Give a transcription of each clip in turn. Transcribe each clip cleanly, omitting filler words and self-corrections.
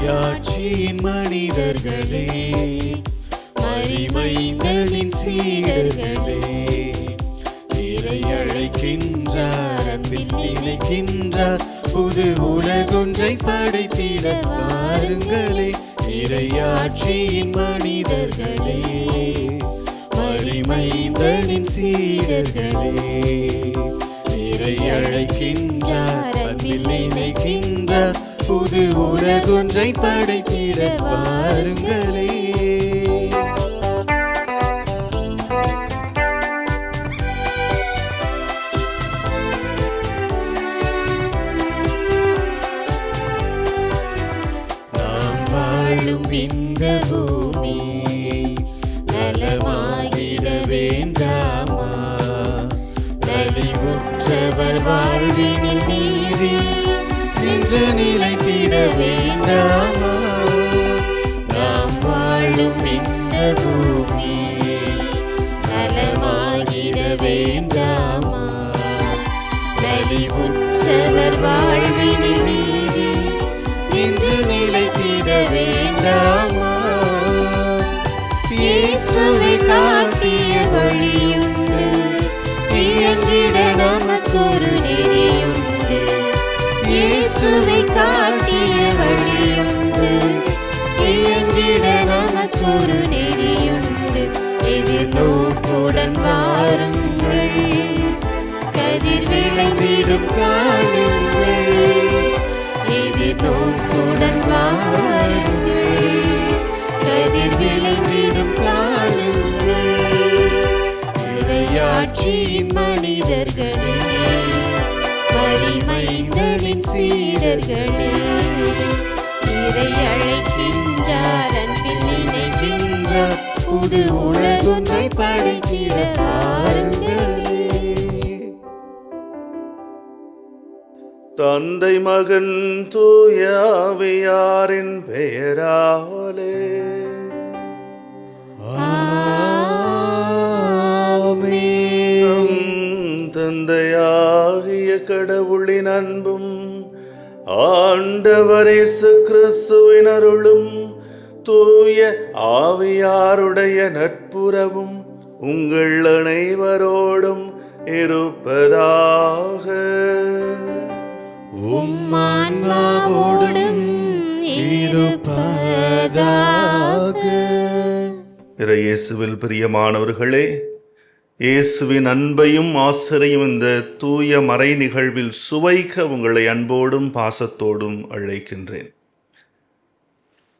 இறையாட்சியின் மனிதர்களே, மரிமைந்தனின் சீடர்களே, இறை அழைக்கின்றார், அன்பில் நினைக்கின்றார், புது உலகொன்றை படைத்திட வாருங்களே. இறையாட்சியின் மனிதர்களே, மரிமைந்தனின் சீடர்களே, இறை அழைக்கின்றார், அன்பில் நினைக்கின்றார், புது உலகொன்றை படைத்திட வாருங்களே. இந்த பூமி நலமாகிட வேண்டாமா? நலிவுற்றவர் வாழ்வினில் நீதி நின்று நிலைத்திட வேண்டாமா? நாம் வாழும் இந்த பூமி நலமாகிட வேண்டாமா? நலிவுற்றவர் வாழ்வினில் நீதி நின்று நிலைத்திட வேண்டாமா? இயேசுவை காட்டிய வழியுண்டு, இயங்கிட நமக்கொரு நெறியுண்டு. இயேசுவை காட்டிய வழியுண்டு, இயங்கிட நமக்கொரு நெறியுண்டு. எதிர்நோக்குடன் வாருங்கள், கதிர் விளைந்திடும் காணுங்கள். எதிர்நோக்குடன் வாருங்கள், கதிர் விளைந்திடும் காணுங்கள். இறையாட்சியின் மனிதர்களே, மரிமைந்தனின் சீடர்களே, இறை அழைக்கின்றார், அன்பில் நினைக்கின்றார், புது உலகொன்றை படைத்திட வாருங்களே. தந்தை மகன் தூய ஆவியாரின் பெயராலே ஆமென். தந்தையாகிய கடவுளின் அன்பும் ஆண்டவர் இயேசு கிறிஸ்துவின் அருளும் தூய ஆவியாருடைய நட்புறவும் உங்கள் அனைவரோடும் இருப்பதாக. உம்மான்மாவோடும் இருப்பதாக. இயேசுவில் பிரியமானவர்களே, இயேசுவின் அன்பையும் ஆசிரையும் இந்த தூய மறை நிகழ்வில் சுவைக்க உங்களை அன்போடும் பாசத்தோடும் அழைக்கின்றேன்.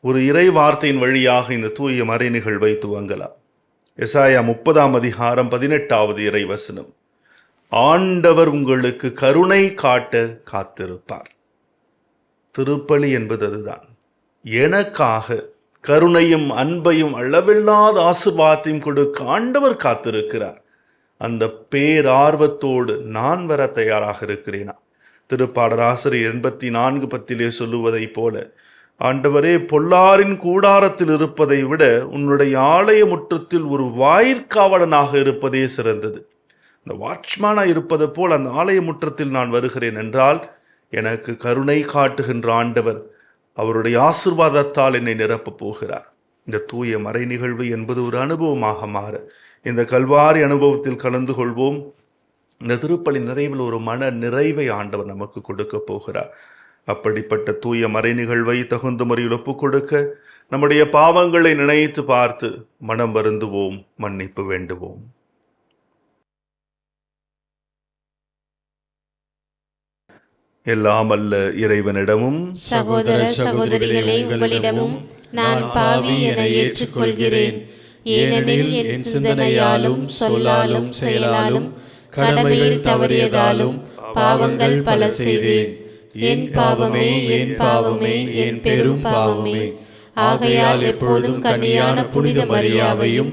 ஒரு இறை வார்த்தையின் வழியாக இந்த தூய மறை நிகழ்வை துவங்கலாம். எசாயா 30 அதிகாரம் 18 இறை வசனம். ஆண்டவர் உங்களுக்கு கருணை காட்ட காத்திருப்பார். திருப்பலி என்பது அதுதான். எனக்காக கருணையும் அன்பையும் அளவில்லாத ஆசீர்வாதத்தையும் கொடுக்க ஆண்டவர் காத்திருக்கிறார். அந்த பேரார்வத்தோடு நான் வர தயாராக இருக்கிறேனா? திருப்பாடல் ஆசிரியர் 84:10 சொல்லுவதை போல, ஆண்டவரே, பொல்லாரின் கூடாரத்தில் இருப்பதை விட உன்னுடைய ஆலய முற்றத்தில் ஒரு வாயிற்காவலனாக இருப்பதே சிறந்தது. இந்த வாட்ச்மேனாக இருப்பது போல் அந்த ஆலய முற்றத்தில் நான் வருகிறேன் என்றால் எனக்கு கருணை காட்டுகின்ற ஆண்டவர் அவருடைய ஆசீர்வாதத்தால் என்னை நிரப்பப் போகிறார். இந்த தூய மறை நிகழ்வு என்பது ஒரு அனுபவமாக மாற இந்த கல்வாரி அனுபவத்தில் கலந்து கொள்வோம். இந்த திருப்பலி நிறைவில் ஒரு மன நிறைவை ஆண்டவர் நமக்கு கொடுக்க போகிறார். அப்படிப்பட்ட தூய மறை நிகழ்வை தகுந்த முறையில் ஒப்புக் கொடுக்க நம்முடைய பாவங்களை நினைத்து பார்த்து மனம் வருந்துவோம், மன்னிப்பு வேண்டுவோம். எல்லாம் அல்ல இறைவனிடமும் சகோதர சகோதரிகளே, உங்களிடமும் நான் பாவி என ஏற்றுக்கொள்கிறேன். ஏனெனில் என் சிந்தனையாலும் சொல்லாலும் செயலாலும் கடமையில் தவறியதாலும் பாவங்கள் பல செய்தேன். என் பாவமே, என் பாவமே, என் பெரும் பாவமே. ஆகையால் எப்போதும் கன்னியான புனித மரியாவையும்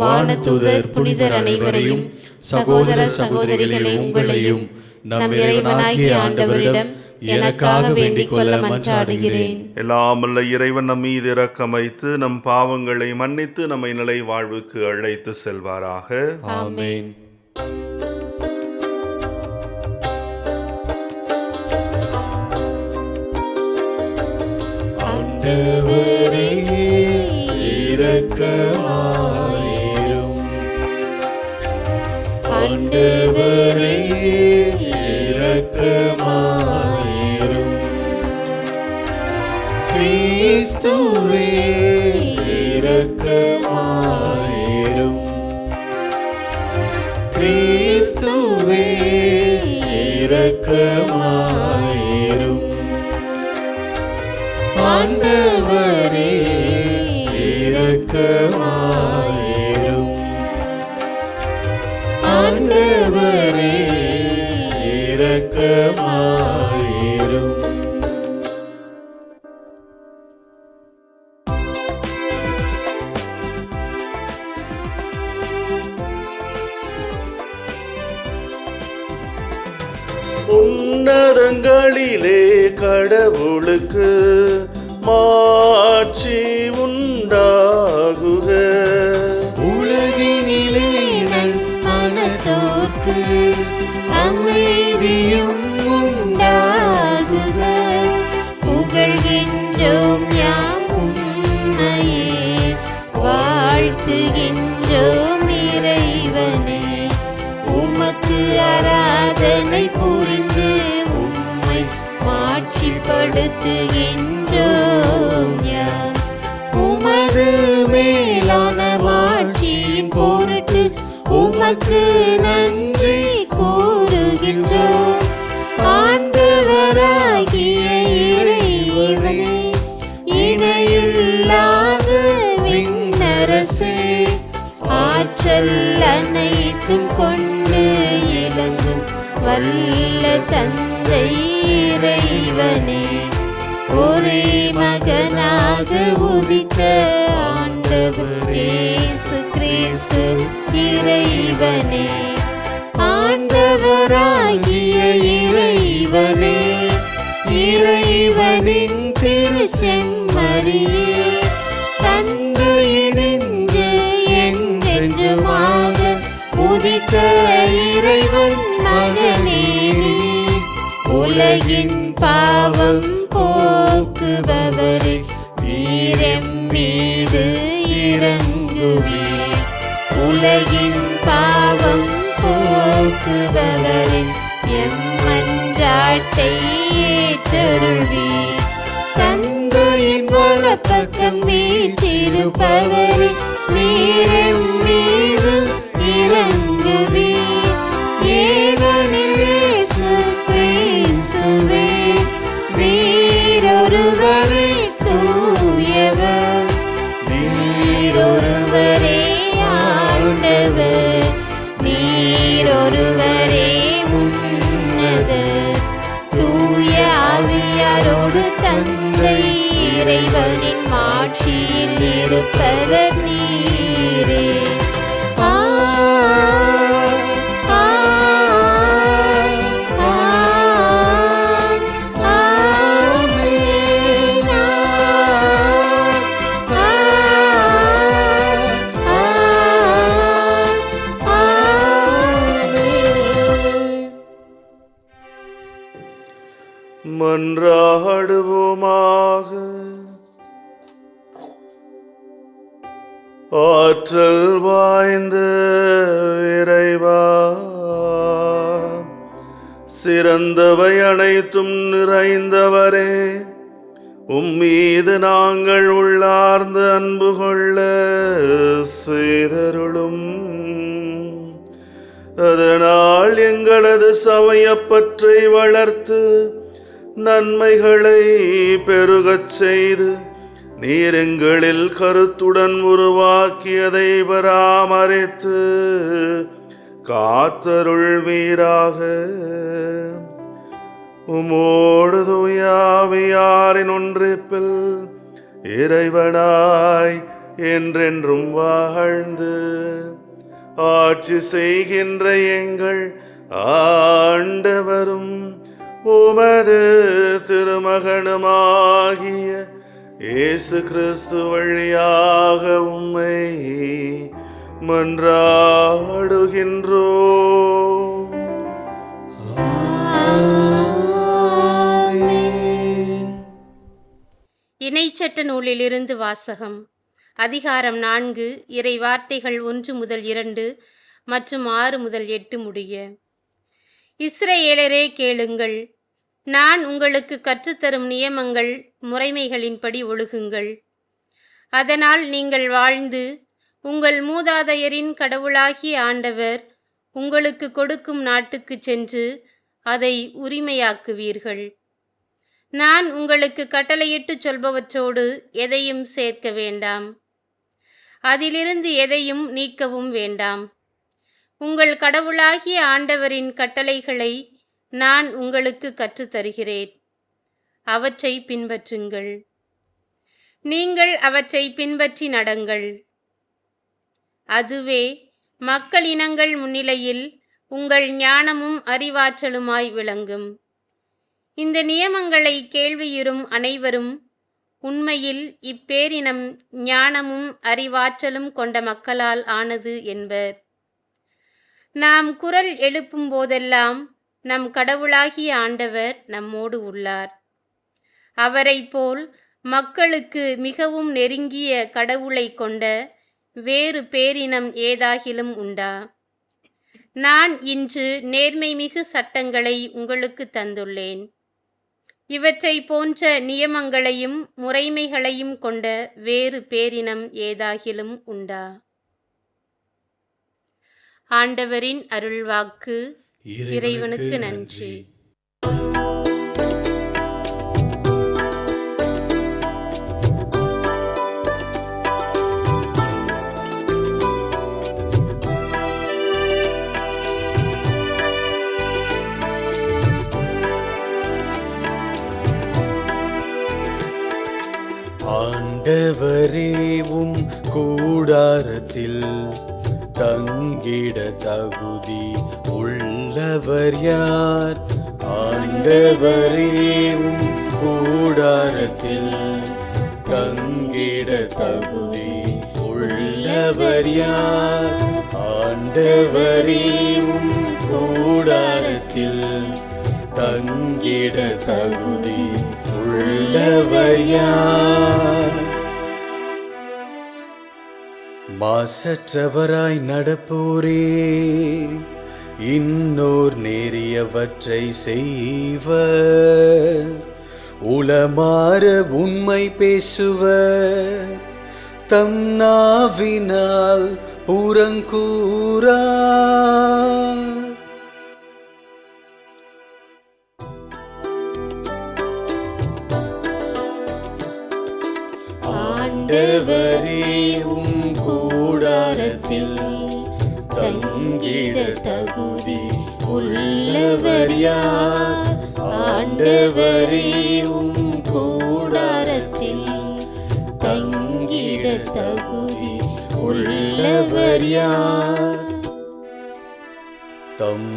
வானதூதர் புனிதர் அனைவரையும், சகோதர சகோதரிகளே உங்களையும் நம் இறைவனாகிய ஆண்டவரிடம் எனக்காக வேண்டிக் கொள்ள மன்றாடுகிறேன். எல்லாம் அல்ல இறைவன் நம் மீது இரக்கம் வைத்து நம் பாவங்களை மன்னித்து நம்மை நிலை வாழ்வுக்கு அழைத்து செல்வாராக. ஆமென். ஆண்டவரே, ஆண்டவரே இரக்கமாயிரும். ஆண்டவரே இரக்கமாயிரும். கிறிஸ்துவே இரக்கமாயிரும். கிறிஸ்துவே இரக்கமாயிரும். ஆண்டவரே இரக்கமாயிரும். ஆண்டவரே இரக்கமாயிரும். உன்னதங்களிலே கடவுளுக்கு மாட்சி உண்டாகுக. உலகினிலே மனதோர்க்கு அமைதியும் உண்டாகுக. புகழ்கின்றோம் யாம் உம்மையே, வாழ்த்துகின்றோம் இறைவனே. உமக்கு ஆராதனை புரிந்து உம்மை மாட்சிப்படுத்துகின்றோம் யாம். உமது மேலான மாட்சியின் பொருட்டு உமக்கு நன்றி கூறுகின்றோம். ஆண்டவராகிய இறைவனே, இணையில்லாத விண்ணரசே, ஆற்றல் அனைத்தும் கொண்டு இலங்கும் வல்ல தந்தை இறைவனே, ஒரே மகனாக உதித்த ஆண்டவர் இயேசு கிறிஸ்து இறைவனே. ஆண்டவராகிய இறைவனே, இறைவனின் திரு செம்மறியே, தந்தையினின்று என்றென்றுமாக உதித்த இறைவன் மகனே நீ. உலகின் பாவம் போக்குபவரே, நீரெம் மீது இறங்குவீர். உலகின் பாவம் போக்குபவரே, எம் மன்றாட்டை ஏற்றருள்வீர். தந்தையின் வலப்பக்கம் வீற்றிருப்பவரே, நீரெம் மீது இறங்குவீர். ஏனெனில் இயேசு கிறிஸ்துவே நீரொருவரே தூயவர், நீரொருவரே ஆண்டவர், நீரொருவரே உன்னதர். தூய ஆவியாரோடு தந்தை இறைவனின் மாட்சியில் இருப்பவர் நீரே. மன்றாடுவோமாக. ஆற்றல் வாய்ந்த இறைவா, சிறந்தவை அனைத்தும் நிறைந்தவரே, உம்மீது நாங்கள் உள்ளார்ந்த அன்பு கொள்ள செய்தருளும். அதனால் எங்களது சமயப்பற்றை வளர்த்து நன்மைகளை பெருகச் செய்து நீர் எங்களில் கருத்துடன் உருவாக்கியதை பராமரித்து காத்தருள்வீராக. உமோடு தூயாவியாரின் ஒன்றிப்பில் இறைவனாய் என்றென்றும் வாழ்ந்து ஆட்சி செய்கின்ற எங்கள் ஆண்டவரும் உமது திருமகனுமாகிய இயேசு கிறிஸ்து வழியாக உம்மை மன்றாடுகின்றோம். இணைச்சட்ட நூலிலிருந்து வாசகம். அதிகாரம் 4, இறை வார்த்தைகள் 1 முதல் 2 மற்றும் 6 முதல் 8 முடிய. இஸ்ரவேலரே கேளுங்கள், நான் உங்களுக்கு கற்றுத்தரும் நியமங்கள் முறைமைகளின்படி ஒழுகுங்கள். அதனால் நீங்கள் வாழ்ந்து உங்கள் மூதாதையரின் கடவுளாகிய ஆண்டவர் உங்களுக்கு கொடுக்கும் நாட்டுக்குச் சென்று அதை உரிமையாக்குவீர்கள். நான் உங்களுக்கு கட்டளையிட்டு சொல்பவற்றோடு எதையும் சேர்க்க வேண்டாம், அதிலிருந்து எதையும் நீக்கவும் வேண்டாம். உங்கள் கடவுளாகிய ஆண்டவரின் கட்டளைகளை நான் உங்களுக்கு கற்றுத்தருகிறேன். அவற்றை பின்பற்றுங்கள். நீங்கள் அவற்றை பின்பற்றி நடங்கள். அதுவே மக்களினங்கள் முன்னிலையில் உங்கள் ஞானமும் அறிவாற்றலுமாய் விளங்கும். இந்த நியமங்களை கேள்வியுறும் அனைவரும் உண்மையில் இப்பேரினம் ஞானமும் அறிவாற்றலும் கொண்ட மக்களால் ஆனது என்பர். நாம் குரல் எழுப்பும் போதெல்லாம் நம் கடவுளாகிய ஆண்டவர் நம்மோடு உள்ளார். அவரைப் போல் மக்களுக்கு மிகவும் நெருங்கிய கடவுளை கொண்ட வேறு பேரினம் ஏதாகிலும் உண்டா? நான் இன்று நேர்மைமிகு சட்டங்களை உங்களுக்கு தந்துள்ளேன். இவற்றை போன்ற நியமங்களையும் முறைமைகளையும் கொண்ட வேறு பேரினம் ஏதாகிலும் உண்டா? ஆண்டவரின் அருள்வாக்கு. இறைவனுக்கு நன்றி. ஆண்டவரே உம் கூடாரத்தில் தங்கிட தகுதி உள்ளவர் யார்? ஆண்டவரே உம் கூடாரத்தில் தங்கிட தகுதி உள்ளவர் யார்? ஆண்டவரே உம் கூடாரத்தில் தங்கிட தகுதி உள்ளவர் யார்? மாசற்றவராய் நடப்போரே இன்னோர் நேரியவற்றை செய்வர். உளமாற உண்மை பேசுவர், தம் நாவினால் புறங்கூறார். ஆண்டவரே உம் கூடாரத்தில் தங்கிட தகுதி உள்ளவர் யார்? ஆண்டவரே உம் கூடாரத்தில் தங்கிட தகுதி உள்ளவர் யார்? தம்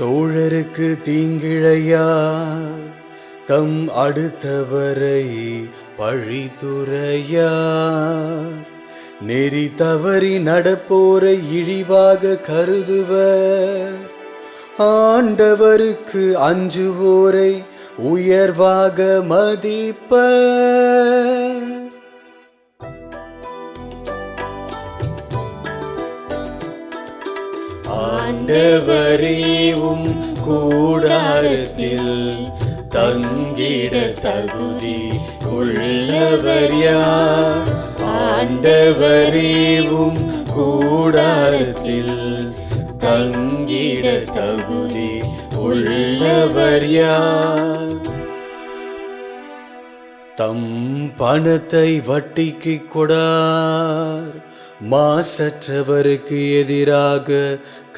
தோழருக்கு தீங்கிழையார், தம் அடுத்தவரை பழித்துரையார். நெறி தவறி நடப்போரை இழிவாக கருதுவர். ஆண்டவருக்கு அஞ்சுவோரை உயர்வாக மதிப்பர். ஆண்டவரே உம் கூடாரத்தில் தங்கிட தகுதி உள்ளவர் யார்? ஆண்டவரே உம் கூடாரத்தில் தங்கிட தகுதி உள்ளவர் யார்? தம் பணத்தை வட்டிக்கு கொடார், மாசற்றவருக்கு எதிராக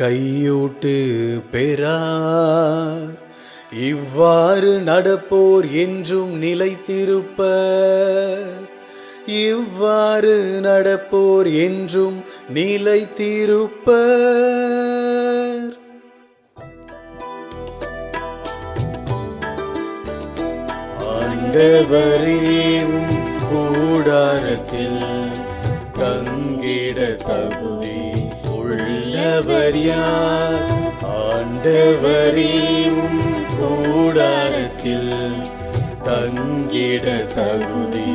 கையூட்டு பெறார். இவ்வாறு நடப்போர் என்றும் நிலைத்திருப்பர். இவ்வாறு நடப்போர் என்றும் நிலைத்திருப்பர். ஆண்டவரே உம் கூடாரத்தில் தங்கிட தகுதி உள்ளவர் யார்? ஆண்டவரே உம் கூடாரத்தில் தங்கிட தகுதி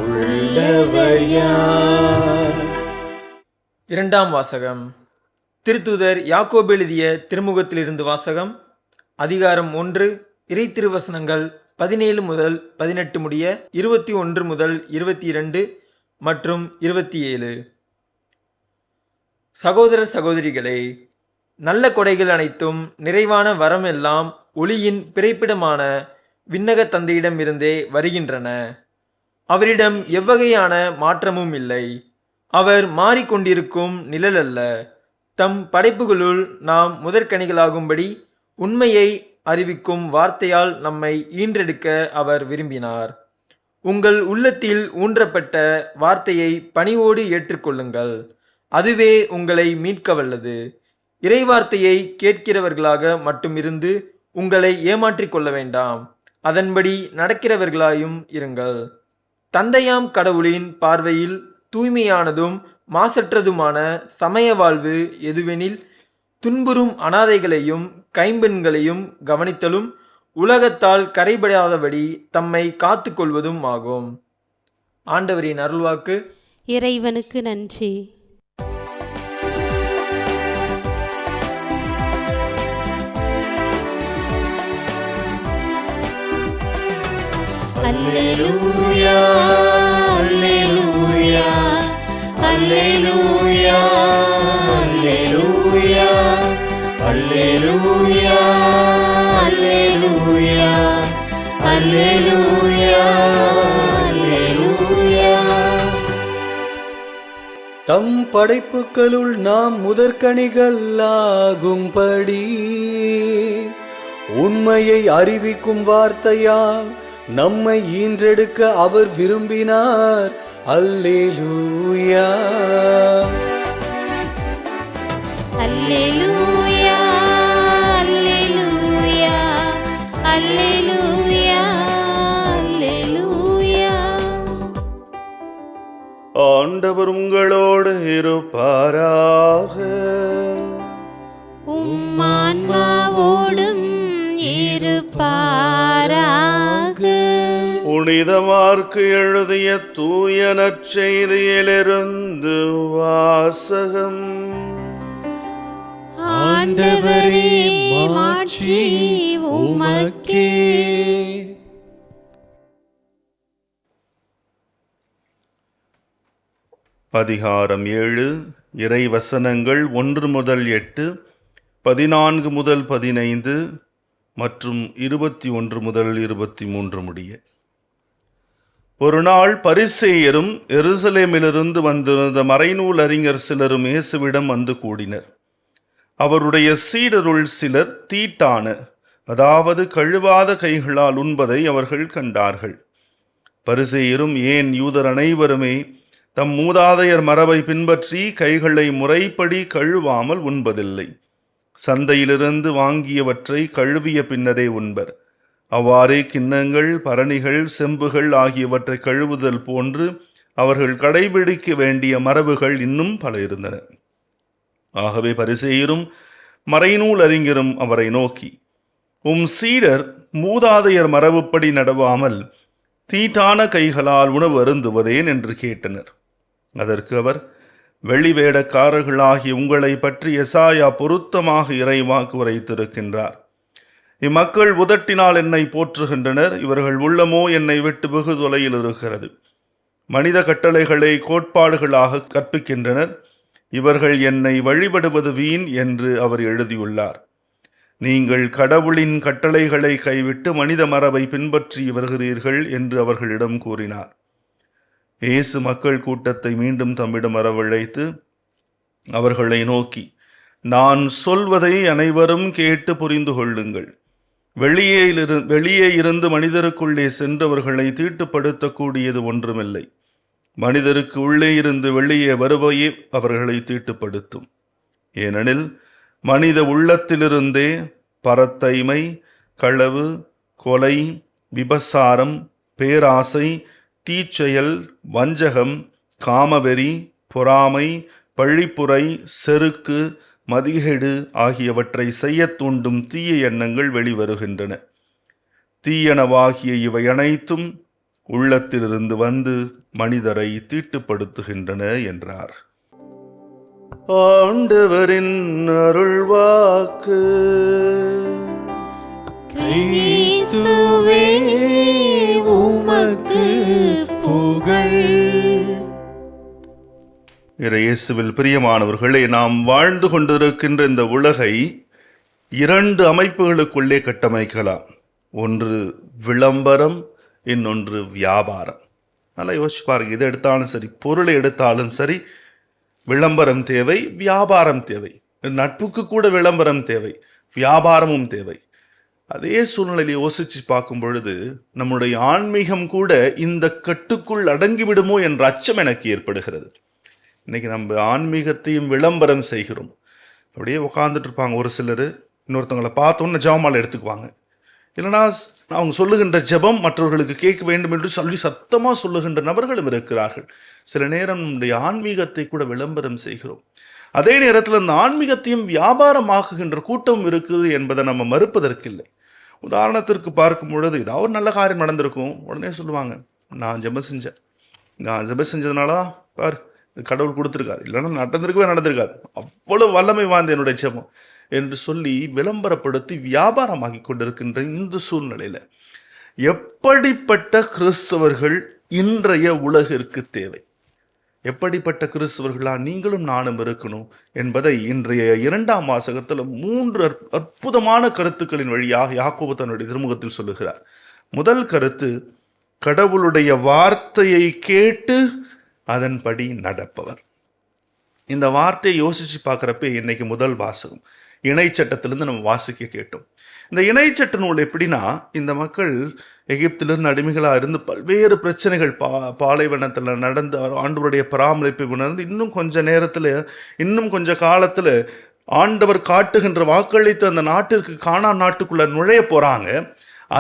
உள்ளவர் யார்? இரண்டாம் வாசகம். திருத்தூதர் யாக்கோபு எழுதிய திருமுகத்திலிருந்து வாசகம். அதிகாரம் 1, இறை திருவசனங்கள் 17 முதல் 18 முடிய, 21 முதல் 22 மற்றும் 27. சகோதர சகோதரிகளே, நல்ல கொடைகள் அனைத்தும் நிறைவான வரம் எல்லாம் ஒளியின் பிறப்பிடமான விண்ணக தந்தையிடம் இருந்தே வருகின்றன. அவரிடம் எவ்வகையான மாற்றமும் இல்லை. அவர் மாறிக்கொண்டிருக்கும் நிழல் அல்ல. தம் படைப்புகளுள் நாம் முதற்கனிகளாகும்படி உண்மையை அறிவிக்கும் வார்த்தையால் நம்மை ஈன்றெடுக்க அவர் விரும்பினார். உங்கள் உள்ளத்தில் ஊன்றப்பட்ட வார்த்தையை பணிவோடு ஏற்றுக்கொள்ளுங்கள். அதுவே உங்களை மீட்க வல்லது. இறைவார்த்தையை கேட்கிறவர்களாக மட்டும் இருந்து உங்களை ஏமாற்றிக் கொள்ள வேண்டாம். அதன்படி நடக்கிறவர்களாயும் இருங்கள். தந்தையாம் கடவுளின் பார்வையில் தூய்மையானதும் மாசற்றதுமான சமய வாழ்வு எதுவெனில், துன்புறும் அனாதைகளையும் கைம்பெண்களையும் கவனித்தலும் உலகத்தால் கரைபடாதபடி தம்மை காத்து கொள்வதும் ஆகும். ஆண்டவரின் அருள்வாக்கு. இறைவனுக்கு நன்றி. அல்லேலூயா அல்லேலூயா அல்லேலூயா அல்லேலூயா அல்லேலூயா அல்லேலூயா அல்லேலூயா அல்லேலூயா. தம் படைப்புகளுள் நாம் முதற்கனிகள் ஆகும்படி உண்மையை அறிவிக்கும் வார்த்தையால் நம்மை ஈன்றெடுக்க அவர் விரும்பினார். அல்லேலூயா அல்லேலூயா அல்லேலூயா அல்லேலூயா அல்லேலூயா. ஆண்டவர் உங்களோடு இருப்பாராக. உம்மான்மாவோடும் இருப்பாராக. புனித மாற்கு எழுதிய தூய நற்செய்தியிலிருந்து வாசகம். ஆண்டவரே மாட்சி உமக்கே. அதிகாரம் 7, இறை வசனங்கள் 1 முதல் 8, 14 முதல் 15 மற்றும் 21 முதல் 23 முடிய. ஒரு நாள் பரிசேயரும் எருசலேமிலிருந்து வந்திருந்த மறைநூல் அறிஞர் சிலரும் இயேசுவிடம் வந்து கூடினர். அவருடைய சீடருள் சிலர் தீட்டான, அதாவது கழுவாத கைகளால் உண்பதை அவர்கள் கண்டார்கள். பரிசேயரும் ஏன் யூதர் அனைவருமே தம் மூதாதையர் மரபை பின்பற்றி கைகளை முறைப்படி கழுவாமல் உண்பதில்லை. சந்தையிலிருந்து வாங்கியவற்றை கழுவிய பின்னரே உண்பர். அவ்வாறே கிண்ணங்கள், பரணிகள், செம்புகள் ஆகியவற்றை கழுவுதல் போன்று அவர்கள் கடைபிடிக்க வேண்டிய மரபுகள் இன்னும் பல இருந்தன. ஆகவே பரிசேயரும் மறைநூல் அறிஞரும் அவரை நோக்கி, உம் சீடர் மூதாதையர் மரபுப்படி நடவாமல் தீட்டான கைகளால் உணவு அருந்துவதேன் என்று கேட்டனர். அதற்கு அவர், வெளிவேடக்காரர்களாகிய உங்களை பற்றி எசாயா பொருத்தமாக இறைவாக்கு உரைத்திருக்கின்றார். இம்மக்கள் உதட்டினால் என்னை போற்றுகின்றனர், இவர்கள் உள்ளமோ என்னை விட்டு வெகு தொலையில் இருக்கிறது. மனித கட்டளைகளை கோட்பாடுகளாக கற்பிக்கின்றனர், இவர்கள் என்னை வழிபடுவது வீண் என்று அவர் எழுதியுள்ளார். நீங்கள் கடவுளின் கட்டளைகளை கைவிட்டு மனித மரபை பின்பற்றி வருகிறீர்கள் என்று அவர்களிடம் கூறினார். இயேசு மக்கள் கூட்டத்தை மீண்டும் தம்மிடம் வரவழைத்து அவர்களை நோக்கி, நான் சொல்வதை அனைவரும் கேட்டு புரிந்து கொள்ளுங்கள். வெளியே இருந்து மனிதருக்குள்ளே சென்றவர்களை தீட்டுப்படுத்தக்கூடியது ஒன்றுமில்லை. மனிதருக்கு உள்ளே இருந்து வெளியே வருவையே அவர்களை தீட்டுப்படுத்தும். ஏனெனில் மனித உள்ளத்திலிருந்தே பரத்தைமை, களவு, கொலை, விபசாரம், பேராசை, தீச்செயல், வஞ்சகம், காமவெறி, பொறாமை, பழிப்புரை, செருக்கு, மதிகேடு ஆகியவற்றை செய்ய தூண்டும் தீய எண்ணங்கள் வெளிவருகின்றன. தீயனவாகிய இவை அனைத்தும் உள்ளத்திலிருந்து வந்து மனிதரை தீட்டுப்படுத்துகின்றன என்றார். ஆண்டவரின் அருள்வாக்கு. கிறிஸ்துவே உமக்கு புகழ். இயேசுவில் பிரியமானவர்களே, நாம் வாழ்ந்து கொண்டிருக்கின்ற இந்த உலகை 2 அமைப்புகளுக்குள்ளே கட்டமைக்கலாம். ஒன்று விளம்பரம், இன்னொன்று வியாபாரம். நல்லா யோசிச்சு பாருங்க. இதை எடுத்தாலும் சரி, பொருளை எடுத்தாலும் சரி, விளம்பரம் தேவை, வியாபாரம் தேவை. நட்புக்கு கூட விளம்பரம் தேவை, வியாபாரமும் தேவை. அதே சூழ்நிலையை யோசிச்சு பார்க்கும் பொழுது நம்முடைய ஆன்மீகம் கூட இந்த கட்டுக்குள் அடங்கிவிடுமோ என்ற அச்சம் எனக்கு ஏற்படுகிறது. இன்னைக்கு நம்ம ஆன்மீகத்தையும் விளம்பரம் செய்கிறோம். அப்படியே உட்காந்துட்டு இருப்பாங்க ஒரு சிலர், இன்னொருத்தவங்களை பார்த்தோன்னு ஜெபமாலை எடுத்துக்குவாங்க. இல்லைனா அவங்க சொல்லுகின்ற ஜெபம் மற்றவர்களுக்கு கேட்க வேண்டும் என்று சொல்லி சத்தமாக சொல்லுகின்ற நபர்களும் இருக்கிறார்கள். சில நேரம் நம்முடைய ஆன்மீகத்தை கூட விளம்பரம் செய்கிறோம். அதே நேரத்தில் அந்த ஆன்மீகத்தையும் வியாபாரமாக்குகின்ற கூட்டம் இருக்குது என்பதை நம்ம மறுப்பதற்கில்லை. உதாரணத்திற்கு பார்க்கும் பொழுது ஏதாவது ஒரு நல்ல காரியம் நடந்திருக்கும், உடனே சொல்லுவாங்க, நான் ஜெபம் செஞ்சதுனால தான் பார் கடவுள் கொடுத்துருக்காரு, இல்லைன்னா நடந்திருக்காது, அவ்வளவு வல்லமை வாய்ந்த என்னுடைய ஜெபம் என்று சொல்லி விளம்பரப்படுத்தி வியாபாரமாக்கி கொண்டிருக்கின்ற இந்த சூழ்நிலையில் எப்படிப்பட்ட கிறிஸ்தவர்கள் இன்றைய உலகிற்கு தேவை? எப்படிப்பட்ட கிறிஸ்தவர்களா நீங்களும் நானும் இருக்கணும் என்பதை இன்றைய 2ஆம் வாசகத்தில் 3 அற்புதமான கருத்துக்களின் வழியாக யாக்கோபு தன்னுடைய திருமுகத்தில் சொல்லுகிறார். முதல் கருத்து, கடவுளுடைய வார்த்தையை கேட்டு அதன்படி நடப்பவர். இந்த வார்த்தையை யோசிச்சு பார்க்குறப்ப இன்னைக்கு முதல் வாசகம் இணை சட்டத்திலிருந்து நம்ம வாசிக்க கேட்டோம். இந்த இணை சட்ட நூல் எப்படின்னா, இந்த மக்கள் எகிப்திலிருந்து அடிமைகளாக இருந்து பல்வேறு பிரச்சனைகள் பாலைவனத்தில் நடந்து ஆண்டவருடைய பராமரிப்பை உணர்ந்து இன்னும் கொஞ்ச காலத்தில் ஆண்டவர் காட்டுகின்ற வாக்களித்து அந்த நாட்டிற்கு கானான் நாட்டுக்குள்ள நுழைய போறாங்க.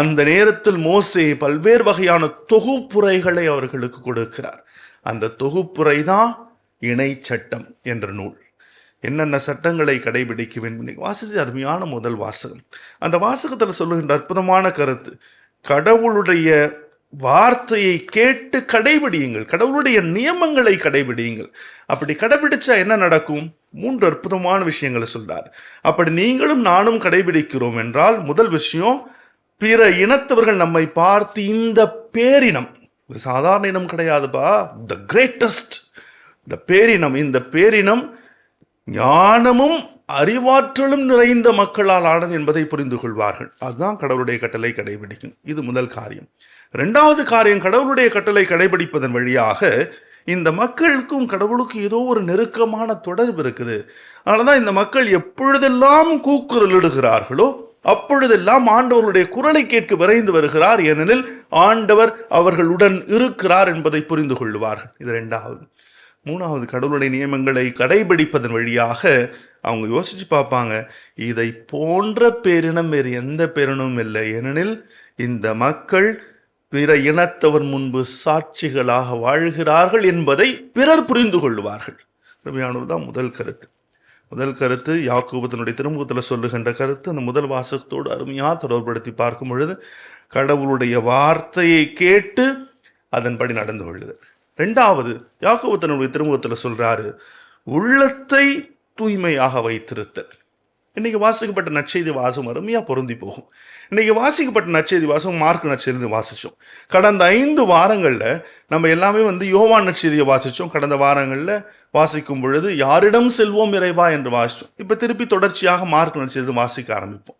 அந்த நேரத்தில் மோசே பல்வேறு வகையான தொகுப்புரைகளை அவர்களுக்கு கொடுக்கிறார். அந்த தொகுப்புரை தான் இணை சட்டம் என்ற நூல். என்னென்ன சட்டங்களை கடைபிடிக்க வேண்டும் வாசித்து அருமையான முதல் வாசகம். அந்த வாசகத்தில் சொல்லுகின்ற அற்புதமான கருத்து, கடவுளுடைய வார்த்தையை கேட்டு கடைபிடியுங்கள், கடவுளுடைய நியமங்களை கடைபிடியுங்கள். அப்படி கடைபிடிச்சா என்ன நடக்கும்? 3 அற்புதமான விஷயங்களை சொல்றாரு. அப்படி நீங்களும் நானும் கடைபிடிக்கிறோம் என்றால், முதல் விஷயம், பிற இனத்தவர்கள் நம்மை பார்த்து இந்த பேரினம், சாதாரண இனம் கிடையாதுப்பா, த கிரேட்டஸ்ட், இந்த பேரினம் ஞானமும் அறிவாற்றலும் நிறைந்த மக்களால் ஆனது என்பதை புரிந்து கொள்வார்கள். அதுதான் கடவுளுடைய கட்டளை கடைபிடிக்கும். இது முதல் காரியம். 2வது காரியம், கடவுளுடைய கட்டளை கடைபிடிப்பதன் வழியாக இந்த மக்களுக்கும் கடவுளுக்கும் ஏதோ ஒரு நெருக்கமான தொடர்பு இருக்குது. அதனாலதான் இந்த மக்கள் எப்பொழுதெல்லாம் கூக்குரல் இடுகிறார்களோ அப்பொழுதெல்லாம் ஆண்டவருடைய குரலை கேட்க விரைந்து வருகிறார். ஏனெனில் ஆண்டவர் அவர்களுடன் இருக்கிறார் என்பதை புரிந்து கொள்வார்கள். இது 2வது. 3வது, கடவுளுடைய நியமங்களை கடைபிடிப்பதன் வழியாக அவங்க யோசிச்சு பார்ப்பாங்க, இதை போன்ற பேரினம் வேறு எந்த பேரினமும் இல்லை. ஏனெனில் இந்த மக்கள் பிற இனத்தவர் முன்பு சாட்சிகளாக வாழ்கிறார்கள் என்பதை பிறர் புரிந்து கொள்வார்கள். தான் முதல் கருத்து. யாக்கோபு தன்னுடைய திருமுகத்தில் சொல்லுகின்ற கருத்து அந்த முதல் வாசகத்தோடு அருமையாக தொடர்படுத்தி பார்க்கும் பொழுது, கடவுளுடைய வார்த்தையை கேட்டு அதன்படி நடந்து கொள்ளுதல். 2வது, யாக்கோபு தன்னுடைய திருமுகத்தில் சொல்றாரு, உள்ளத்தை தூய்மையாக வைத்திருத்தல். இன்னைக்கு வாசிக்கப்பட்ட நற்செய்தி வாசகம் அருமையா பொருந்தி போகும். இன்னைக்கு வாசிக்கப்பட்ட நற்செய்தி வாசகம் மார்க் நற்செய்தி வாசிச்சோம். கடந்த 5 வாரங்கள்ல நம்ம எல்லாமே யோவான் நற்செய்தியை வாசிச்சோம். கடந்த வாரங்கள்ல வாசிக்கும் பொழுது யாரிடம் செல்வோம் இறைவா என்று வாசிச்சோம். இப்ப திருப்பி தொடர்ச்சியாக மார்க் நற்செய்தி வாசிக்க ஆரம்பிப்போம்.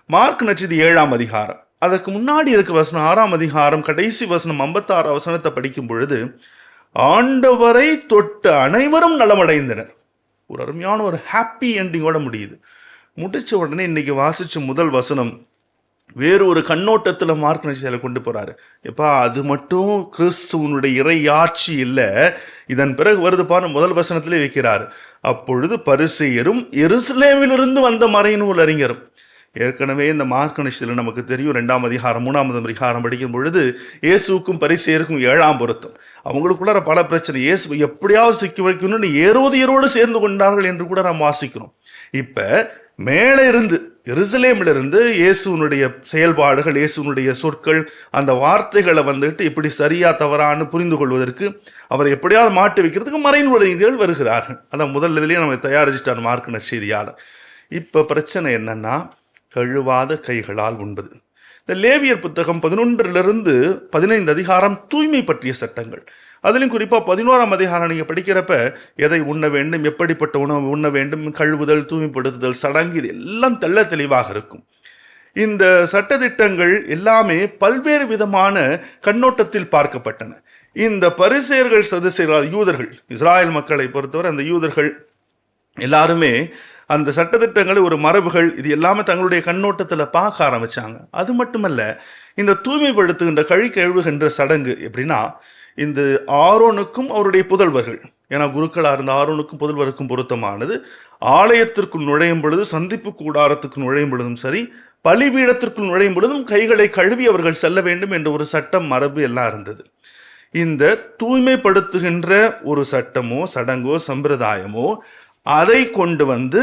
மார்க் நற்செய்தி 7ஆம் அதிகாரம், அதற்கு முன்னாடி இருக்கிற வசனம் 6ஆம் அதிகாரம் கடைசி வசனம் 56 வசனத்தை படிக்கும் பொழுது, ஆண்டவரை தொட்ட அனைவரும் நலமடைந்தனர். ஒரு அருமையான ஒரு ஹாப்பி எண்டிங்கோட முடியுது. முடிச்ச உடனே இன்னைக்கு வாசிச்ச முதல் வசனம் வேறு ஒரு கண்ணோட்டத்தில் மார்க் நற்செய்தியில கொண்டு போறாரு. எப்பா, அது மட்டும் கிறிஸ்துவனுடைய இறையாட்சி இல்லை, இதன் பிறகு வருதுப்பான்னு முதல் வசனத்திலே வைக்கிறாரு. அப்பொழுது பரிசேயரும் எருசலேமிலிருந்து வந்த மறைநூல் அறிஞரும். ஏற்கனவே இந்த மார்க் நற்செய்தியில நமக்கு தெரியும், 2ஆம் அதிகாரம் 3ஆம் அதிகாரம் படிக்கும் பொழுது இயேசுக்கும் பரிசேயருக்கும் 7ஆம் பொருத்தம். அவங்களுக்குள்ள பல பிரச்சனை. இயேசு எப்படியாவது சிக்கி வைக்கணும்னு ஏரோதியரோடு சேர்ந்து கொண்டார்கள் என்று கூட நாம் வாசிக்கிறோம். இப்ப மேலே இருந்து எருசலேமிலிருந்து இயேசுனுடைய செயல்பாடுகள், இயேசுனுடைய சொற்கள், அந்த வார்த்தைகளை வந்துட்டு இப்படி சரியா தவறான்னு புரிந்து கொள்வதற்கு, அவரை எப்படியாவது மாட்டி வைக்கிறதுக்கு மறைநூல்கள் வருகிறார்கள். அதான் முதல் இதுலேயே நம்ம தயாரிச்சிட்டார் மார்க் நற்செய்தியாளர். இப்போ பிரச்சனை என்னன்னா, கழுவாத கைகளால் உண்பது. இந்த லேவியர் புத்தகம் 11 15 அதிகாரம் தூய்மை பற்றிய சட்டங்கள். அதுலேயும் குறிப்பாக 11ஆம் அதிகாரம் நீங்கள் படிக்கிறப்ப எதை உண்ண வேண்டும், எப்படிப்பட்ட உணவு உண்ண வேண்டும், கழுவுதல், தூய்மைப்படுத்துதல், சடங்கு, இது எல்லாம் தெள்ள தெளிவாக இருக்கும். இந்த சட்டதிட்டங்கள் எல்லாமே பல்வேறு விதமான கண்ணோட்டத்தில் பார்க்கப்பட்டன. இந்த பரிசேயர்கள், சதுசேயர்கள், யூதர்கள், இஸ்ராயல் மக்களை பொறுத்தவரை அந்த யூதர்கள் எல்லாருமே அந்த சட்டத்திட்டங்களை, ஒரு மரபுகள், இது எல்லாமே தங்களுடைய கண்ணோட்டத்தில் பார்க்க ஆரம்பிச்சாங்க. அது மட்டுமல்ல, இந்த தூய்மைப்படுத்துகின்ற கழி கழுவுகின்ற சடங்கு எப்படின்னா, இந்த ஆரோனுக்கும் அவருடைய புதல்வர்கள், ஏன்னா குருக்களாக இருந்த ஆரோனுக்கும் புதல்வருக்கும் பொருத்தமானது, ஆலயத்திற்குள் நுழையும் பொழுது, சந்திப்பு கூடாரத்துக்கு நுழையும் பொழுதும் சரி, பலிபீடத்திற்குள் நுழையும் பொழுதும் கைகளை கழுவி அவர்கள் செல்ல வேண்டும் என்ற ஒரு சட்டம், மரபு எல்லாம் இருந்தது. இந்த தூய்மைப்படுத்துகின்ற ஒரு சட்டமோ சடங்கோ சம்பிரதாயமோ அதை கொண்டு வந்து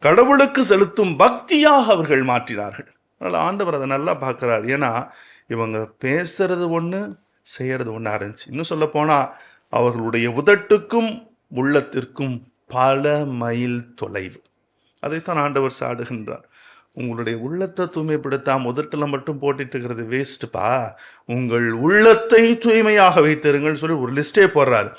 கடவுளுக்கு செலுத்தும் பக்தியாக அவர்கள் மாற்றினார்கள். அதனால் ஆண்டவர் அதை நல்லா பார்க்குறார். ஏன்னா இவங்க பேசுறது ஒன்று, செய்யறது ஒன்றா இருந்துச்சு. இன்னும் சொல்ல போனால் அவர்களுடைய உதட்டுக்கும் உள்ளத்திற்கும் பல மைல் தொலைவு. அதைத்தான் ஆண்டவர் சாடுகின்றார். உங்களுடைய உள்ளத்தை தூய்மைப்படுத்தாம உதட்டில் மட்டும் போட்டுட்டு இருக்கிறது வேஸ்ட்டுப்பா, உங்கள் உள்ளத்தை தூய்மையாக வைத்திருங்கள் சொல்லி ஒரு லிஸ்டே போடுறாரு.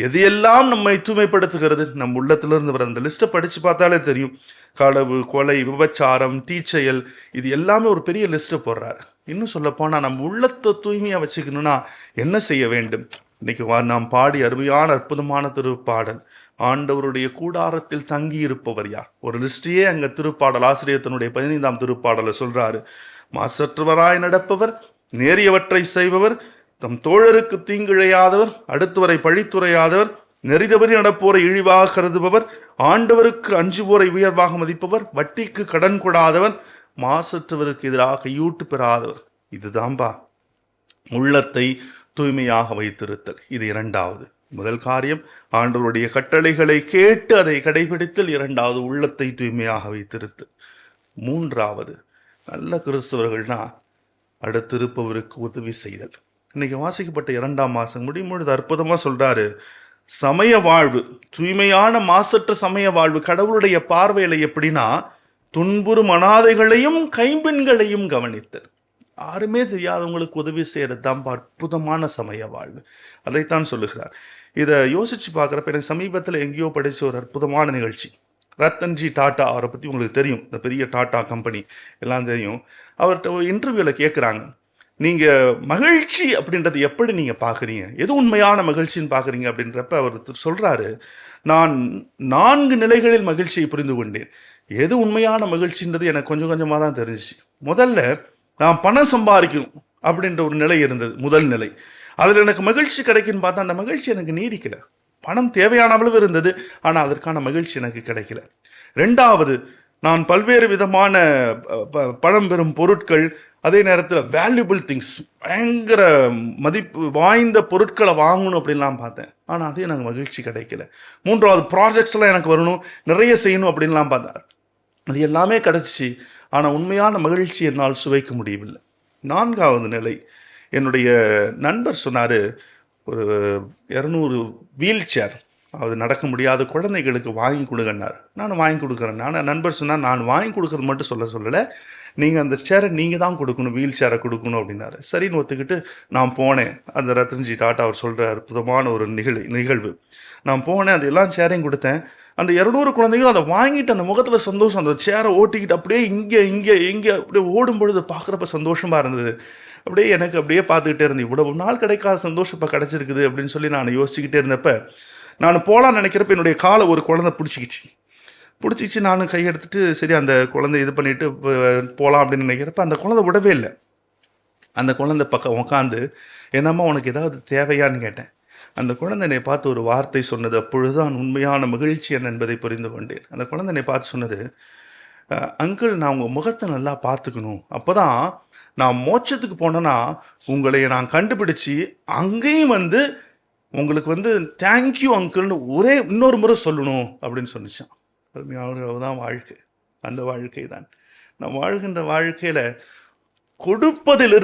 எது எல்லாம் நம்மை தூய்மைப்படுத்துகிறது, நம் உள்ளத்திலிருந்து வர அந்த லிஸ்ட்டை படித்து பார்த்தாலே தெரியும். களவு, கொலை, விபச்சாரம், தீச்செயல், இது எல்லாமே ஒரு பெரிய லிஸ்ட்டை போடுறாரு. இன்னும் சொல்ல போனால் நம்ம உள்ளத்தை தூய்மையாக வச்சுக்கணும்னா என்ன செய்ய வேண்டும்? இன்னைக்கு நாம் பாடி அருமையான அற்புதமான திருப்பாடல், ஆண்டவருடைய கூடாரத்தில் தங்கி இருப்பவர் யார்? ஒரு லிஸ்டையே அங்க திருப்பாடல் ஆசிரியர் தன்னுடைய 15ஆம் திருப்பாடலை சொல்றாரு. மாசற்றவராய் நடப்பவர், நேரியவற்றை செய்பவர், தம் தோழருக்கு தீங்கிழையாதவர், அடுத்தவரை பழித்துரையாதவர், நெறிதவறி நடப்போரை இழிவாக கருதுபவர், ஆண்டவருக்கு அஞ்சுவோரை உயர்வாக மதிப்பவர், வட்டிக்கு கடன் கொடாதவர், மாசற்றவருக்கு எதிராக கையூட்டு பெறாதவர். இதுதான்பா உள்ளத்தை தூய்மையாக வைத்திருத்தல். இது இரண்டாவது. முதல் காரியம் ஆண்டவருடைய கட்டளைகளை கேட்டு அதை கடைபிடித்தல். இரண்டாவது உள்ளத்தை தூய்மையாக வைத்திருத்தல். மூன்றாவது, நல்ல கிறிஸ்தவர்கள்னா அடுத்திருப்பவருக்கு உதவி செய்தல். இன்னைக்கு வாசிக்கப்பட்ட 2ஆம் மாசம் முடியும் பொழுது அற்புதமா சொல்றாரு, சமய வாழ்வு, தூய்மையான மாசற்ற சமய வாழ்வு கடவுளுடைய பார்வையில எப்படின்னா, துன்புறும் அனாதைகளையும் கைம்பெண்களையும் கவனித்தல், யாருமே தெரியாதவங்களுக்கு உதவி செய்யறது தான் அற்புதமான சமய வாழ்வு. அதைத்தான் சொல்லுகிறார். இதை யோசிச்சு பார்க்குறப்ப எனக்கு சமீபத்தில் எங்கேயோ படித்த ஒரு அற்புதமான நிகழ்ச்சி. ரத்தன்ஜி டாட்டா, அவரை பற்றி உங்களுக்கு தெரியும், இந்த பெரிய டாட்டா கம்பெனி எல்லாம் தெரியும். அவர்கிட்ட ஒரு இன்டர்வியூவில் கேட்குறாங்க, நீங்கள் மகிழ்ச்சி அப்படின்றது எப்படி நீங்கள் பார்க்குறீங்க, எது உண்மையான மகிழ்ச்சின்னு பார்க்குறீங்க அப்படின்றப்ப அவர் சொல்கிறாரு, நான் 4 நிலைகளில் மகிழ்ச்சியை புரிந்து கொண்டேன். எது உண்மையான மகிழ்ச்சின்றது எனக்கு கொஞ்சம் கொஞ்சமாக தான் தெரிஞ்சிச்சு. முதல்ல நான் பணம் சம்பாதிக்கணும் அப்படின்ற ஒரு நிலை இருந்தது, முதல் நிலை. அதில் எனக்கு மகிழ்ச்சி கிடைக்குன்னு பார்த்தா அந்த மகிழ்ச்சி எனக்கு நீடிக்கல. பணம் தேவையான அளவு இருந்தது, ஆனால் அதற்கான மகிழ்ச்சி எனக்கு கிடைக்கல. ரெண்டாவது, நான் பல்வேறு விதமான பணம் பெறும் பொருட்கள், அதே நேரத்தில் வேல்யூபிள் திங்ஸ், பயங்கர மதிப்பு வாய்ந்த பொருட்களை வாங்கணும் அப்படின்லாம் பார்த்தேன், ஆனால் அதே எனக்கு மகிழ்ச்சி கிடைக்கல. மூன்றாவது, ப்ராஜெக்ட்ஸ்லாம் எனக்கு வரணும், நிறைய செய்யணும் அப்படின்லாம் பார்த்தேன், அது எல்லாமே கிடச்சிச்சு, ஆனால் உண்மையான மகிழ்ச்சி என்னால் சுவைக்க முடியவில்லை. 4வது நிலை, என்னுடைய நண்பர் சொன்னார், ஒரு 200 வீல் சேர், அது நடக்க முடியாத குழந்தைகளுக்கு வாங்கி கொடுங்கன்னார். நான் வாங்கி கொடுக்குறேன். ஆனால் நண்பர் சொன்னார், நான் வாங்கி கொடுக்குறது மட்டும் சொல்லலை, நீங்கள் அந்த சேரை நீங்கள் தான் கொடுக்கணும், வீல் சேரை கொடுக்கணும் அப்படின்னாரு. சரின்னு ஒத்துக்கிட்டு நான் போனேன். அந்த ரத்தன்ஜி டாட்டா அவர் சொல்கிற அற்புதமான ஒரு நிகழ்வு. நான் போனேன், அது எல்லா சேரையும் கொடுத்தேன். அந்த 200 குழந்தைகளும் அதை வாங்கிட்டு அந்த முகத்தில் சந்தோஷம், அந்த சேரை ஓட்டிக்கிட்டு அப்படியே இங்கே அப்படியே ஓடும் பொழுது பார்க்குறப்ப சந்தோஷமாக இருந்தது. அப்படியே எனக்கு அப்படியே பார்த்துக்கிட்டே இருந்தேன், இவ்வளவு நாள் கிடைக்காத சந்தோஷம் இப்போ கிடச்சிருக்குது அப்படின்னு சொல்லி நான் யோசிச்சுக்கிட்டே இருந்தப்ப, நான் போகலான்னு நினைக்கிறப்ப என்னுடைய காலை ஒரு குழந்தை பிடிச்சிக்கிச்சு. நானும் கையெடுத்துட்டு சரி அந்த குழந்தை இது பண்ணிட்டு போகலாம் அப்படின்னு நினைக்கிறப்ப அந்த குழந்தை விடவே இல்லை. அந்த குழந்தை பக்கம் உட்காந்து, என்னம்மா உனக்கு ஏதாவது தேவையான்னு கேட்டேன். அந்த குழந்தை என்னை பார்த்து ஒரு வார்த்தை சொன்னது, அப்பொழுதுதான் உண்மையான மகிழ்ச்சி என்ன என்பதை புரிந்து கொண்டேன். அந்த குழந்தை என்னை பார்த்து சொன்னது, அங்கிள், நான் உங்கள் முகத்தை நல்லா பார்த்துக்கணும், அப்போ தான் நான் மோட்சத்துக்கு போனேன்னா உங்களை நான் கண்டுபிடிச்சி அங்கேயும் உங்களுக்கு தேங்க்யூ அங்கிள்னு இன்னொரு முறை சொல்லணும் அப்படின்னு சொன்னிச்சான். அருமையானதான் வாழ்க்கை, அந்த வாழ்க்கை தான். நாம் வாழ்கின்ற வாழ்க்கையில் கொடுப்பதில்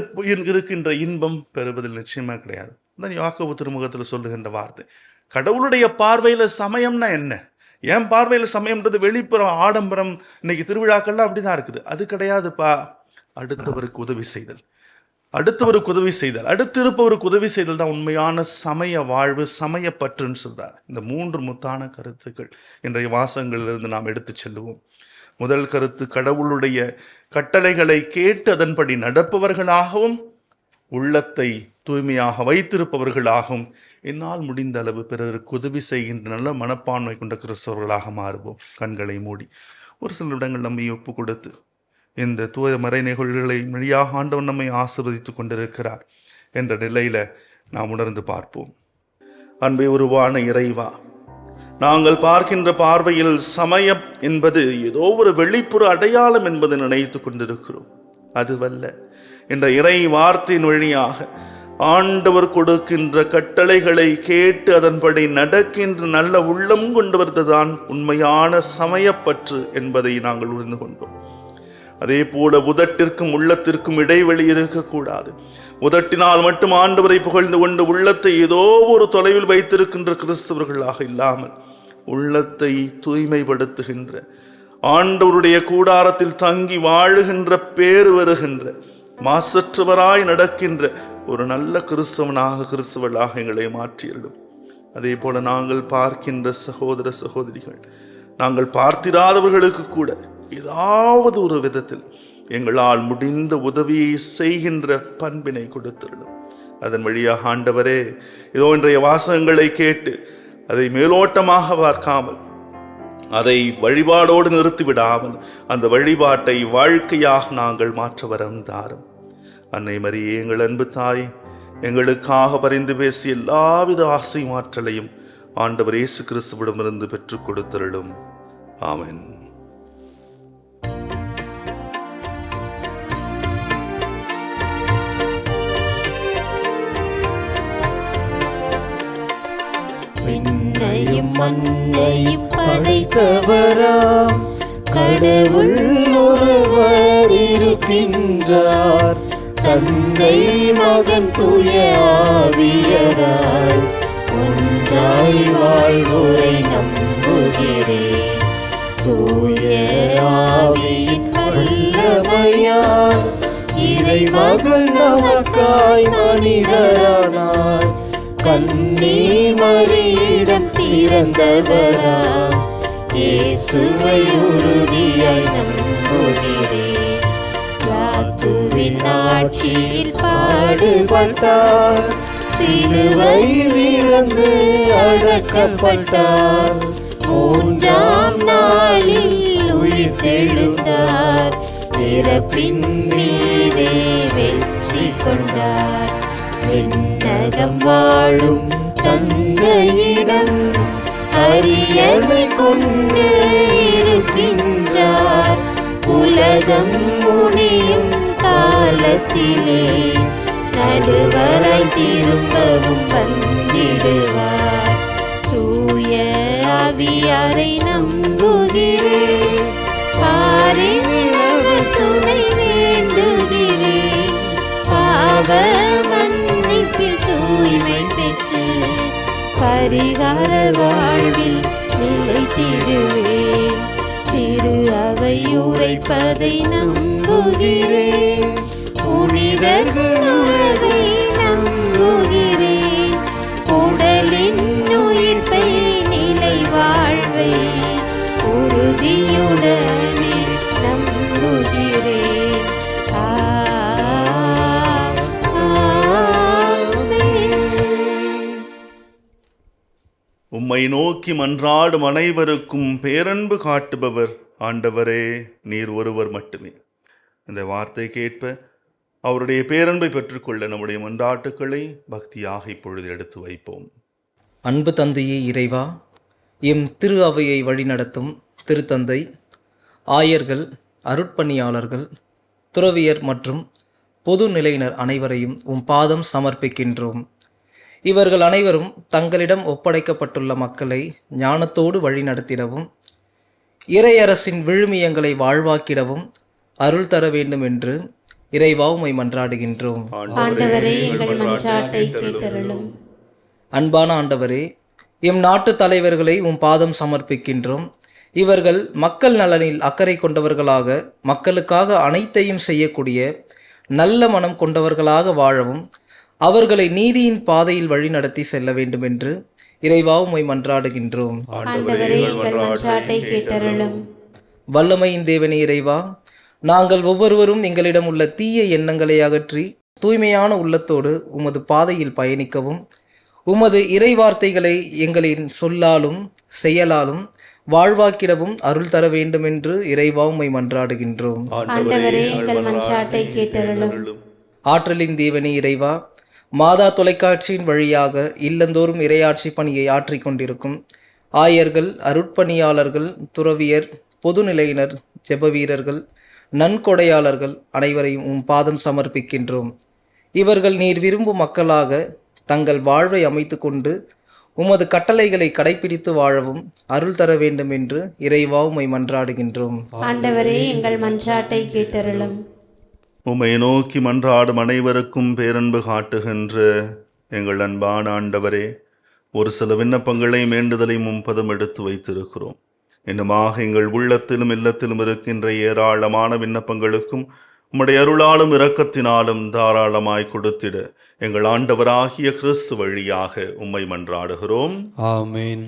இருக்கின்ற இன்பம் பெறுவதில் நிச்சயமாக கிடையாது. தான் யாக்கோபு திருமுகத்தில் சொல்லுகின்ற வார்த்தை. கடவுளுடைய பார்வையில் சமயம்னா என்ன? என் பார்வையில் சமயம்ன்றது வெளிப்புறம் ஆடம்பரம். இன்னைக்கு திருவிழாக்கள்லாம் அப்படிதான் இருக்குது. அது கிடையாதுப்பா. அடுத்தவருக்கு உதவி செய்தல், அடுத்து இருப்பவருக்கு உதவி செய்தல் தான் உண்மையான சமய வாழ்வு, சமயப்பற்றுன்னு சொல்றார். இந்த 3 முத்தான கருத்துக்கள் இன்றைய வாசகங்களிலிருந்து நாம் எடுத்து செல்லுவோம். முதல் கருத்து, கடவுளுடைய கட்டளைகளை கேட்டு அதன்படி நடப்பவர்களாகவும் உள்ளத்தை தூய்மையாக வைத்திருப்பவர்களாகவும் என்னால் முடிந்த அளவு பிறருக்கு உதவி செய்கின்ற நல்ல மனப்பான்மை கொண்ட கிறிஸ்தவர்களாக மாறுவோம். கண்களை மூடி ஒரு சில இடங்கள் நம்மை ஒப்பு கொடுத்து இந்த தூய மறை நிகழ்வுகளை வழியாக ஆண்டவன் நம்மை ஆசீர்வதித்துக் கொண்டிருக்கிறார் என்ற நிலையில நாம் உணர்ந்து பார்ப்போம். அன்பை உருவான இறைவா, நாங்கள் பார்க்கின்ற பார்வையில் சமயம் என்பது ஏதோ ஒரு வெளிப்புற அடையாளம் என்பதை நினைத்து கொண்டிருக்கிறோம். அதுவல்ல. என்ற இறை வார்த்தையின் வழியாக ஆண்டவர் கொடுக்கின்ற கட்டளைகளை கேட்டு அதன்படி நடக்கின்ற நல்ல உள்ளம் கொண்டவர்தான் உண்மையான சமயப்பற்று என்பதை நாங்கள் உணர்ந்து கொண்டோம். அதே போல உதட்டிற்கும் உள்ளத்திற்கும் இடைவெளி இருக்கக்கூடாது. உதட்டினால் மட்டும் ஆண்டவரை புகழ்ந்து கொண்டு உள்ளத்தை ஏதோ ஒரு தொலைவில் வைத்திருக்கின்ற கிறிஸ்தவர்களாக இல்லாமல் உள்ளத்தை தூய்மைப்படுத்துகின்ற, ஆண்டவருடைய கூடாரத்தில் தங்கி வாழுகின்ற, பேறு வருகின்ற, மாசற்றவராய் நடக்கின்ற ஒரு நல்ல கிறிஸ்தவளாக எங்களை மாற்றியிருக்கும். அதே போல நாங்கள் பார்க்கின்ற சகோதர சகோதரிகள், நாங்கள் பார்த்திராதவர்களுக்கு கூட ஏதாவது ஒரு விதத்தில் எங்களால் முடிந்த உதவியை செய்கின்ற பண்பினை கொடுத்திருடும். அதன் வழியாக ஆண்டவரே, இதோ இன்றைய வாசகங்களை கேட்டு அதை மேலோட்டமாக பார்க்காமல், அதை வழிபாடோடு நிறுத்திவிடாமல் அந்த வழிபாட்டை வாழ்க்கையாக நாங்கள் மாற்ற வரம் தாரும். அன்னை மரியே, எங்கள் அன்பு தாய், எங்களுக்காக பரிந்து பேசி எல்லாவித ஆசை மாற்றலையும் ஆண்டவர் இயேசு கிறிஸ்துவிடமிருந்து பெற்றுக் கொடுத்தருளும். ஆமென். விண்ணையும் மண்ணையும் படைத்தவராம் கடவுள் ஒருவர் இருக்கின்றார். தந்தை மகன் தூய ஆவியராய் ஒன்றாய் வாழ்வோரை நம்புகிறேன். தூய ஆவியின் வல்லமையால் இறைமகன் நமக்காய் மனிதரானார். கன்னி மரியிடம் பிறந்தவராம் இயேசுவை உறுதியாய் நம்புகிறேன். பிலாத்துவின் ஆட்சியில் பாடுபட்டார், சிலுவையில் இறந்து அடக்கப்பட்டார். 3ஆம் நாளில் உயிர் தெழுந்தார், பிறப்பின் மீதே வெற்றி கொண்டார். விண்ணகம் வாழும் தந்தையிடம் அரியணை கொண்டு இருக்கின்றார். உலகம் முடியும் காலத்திலே நடுவராய் திரும்பவும் வந்திடுவார். தூய ஆவியாரை நம்புகிறேன், பாரினில் அவர் துணை வேண்டுகிறேன். பாவ மன்னிப்பில் தூய்மை பெற்று பரிகார வாழ்வில் நிலைத்திடுவேன். திரு அவை உரைப்பதை நம்புகிறேன், புனிதர்கள் உறவை நம்புகிறேன். உடலின் உயிர்ப்பை நிலை வாழ்வை உறுதியுடனே நம்புகிறேன். உம்மை நோக்கி மன்றாடும் அனைவருக்கும் பேரன்பு காட்டுபவர் ஆண்டவரே நீர் ஒருவர் மட்டுமே. இந்த வார்த்தை கேட்ப அவருடைய பேரன்பை பெற்றுக்கொள்ள நம்முடைய மன்றாட்டுக்களை பக்தியாக இப்பொழுது எடுத்து வைப்போம். அன்பு தந்தையே இறைவா, எம் திரு அவையை வழிநடத்தும் திருத்தந்தை, ஆயர்கள், அருட்பணியாளர்கள், துறவியர் மற்றும் பொது நிலையினர் அனைவரையும் உம் பாதம் சமர்ப்பிக்கின்றோம். இவர்கள் அனைவரும் தங்களிடம் ஒப்படைக்கப்பட்டுள்ள மக்களை ஞானத்தோடு வழிநடத்திடவும், இறையரசின் விழுமியங்களை வாழ்வாக்கிடவும் அருள் தர வேண்டும் என்று இறைவா உம்மை மன்றாடுகின்றோம். ஆண்டவரே எங்கள் மன்றாட்டை கேட்டருளும். அன்பான ஆண்டவரே, எம் நாட்டு தலைவர்களை உம் பாதம் சமர்ப்பிக்கின்றோம். இவர்கள் மக்கள் நலனில் அக்கறை கொண்டவர்களாக, மக்களுக்காக அனைத்தையும் செய்யக்கூடிய நல்ல மனம் கொண்டவர்களாக வாழவும், அவர்களை நீதியின் பாதையில் வழிநடத்தி செல்ல வேண்டும் என்று இறைவா உம்மை மன்றாடுகின்றோம். ஆண்டவரே எங்கள் மன்றாட்டை கேட்டருளும். வல்லமையின் தேவனே இறைவா, நாங்கள் ஒவ்வொருவரும் எங்களிடம் உள்ள தீய எண்ணங்களை அகற்றி தூய்மையான உள்ளத்தோடு உமது பாதையில் பயணிக்கவும், உமது இறைவார்த்தைகளை எங்களின் சொல்லாலும் செயலாலும் வாழ்வாக்கிடவும் அருள் தர வேண்டும் என்று இறைவா உம்மை மன்றாடுகின்றோம். ஆண்டவரே எங்கள் மன்றாட்டை கேட்டருளும். ஆற்றலின் தேவனே இறைவா, மாதா தொலைக்காட்சியின் வழியாக இல்லந்தோறும் இறையாட்சி பணியை ஆற்றிக் கொண்டிருக்கும் ஆயர்கள், அருட்பணியாளர்கள், துறவியர், பொதுநிலையினர், ஜெப வீரர்கள், நன்கொடையாளர்கள் அனைவரையும் உம் பாதம் சமர்ப்பிக்கின்றோம். இவர்கள் நீர் விரும்பும் மக்களாக தங்கள் வாழ்வை அமைத்து கொண்டு உமது கட்டளைகளை கடைபிடித்து வாழவும் அருள் தர வேண்டும் என்று இறைவா உம்மை மன்றாடுகின்றோம். ஆண்டவரே எங்கள் மன்றாட்டை கேட்டருளும். உம்மை நோக்கி மன்றாடும் அனைவருக்கும் பேரன்பு காட்டுகின்ற எங்கள் அன்பான ஆண்டவரே, ஒரு சில விண்ணப்பங்களை வேண்டுதலையும் முன்பதும் எடுத்து வைத்திருக்கிறோம். இன்னுமாக எங்கள் உள்ளத்திலும் இல்லத்திலும் இருக்கின்ற ஏராளமான விண்ணப்பங்களுக்கும் உம்முடைய அருளாலும் இரக்கத்தினாலும் தாராளமாய் கொடுத்திட எங்கள் ஆண்டவராகிய கிறிஸ்து வழியாக உம்மை மன்றாடுகிறோம். ஆமென்.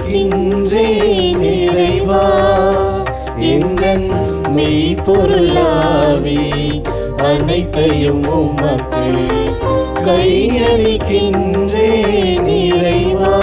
கையளிக்கின்றேன் இறைவா எங்கள் மெய்ப்பொருளாவி அனைத்தையும் உமக்கு கையளிக்கின்றேன் இறைவா.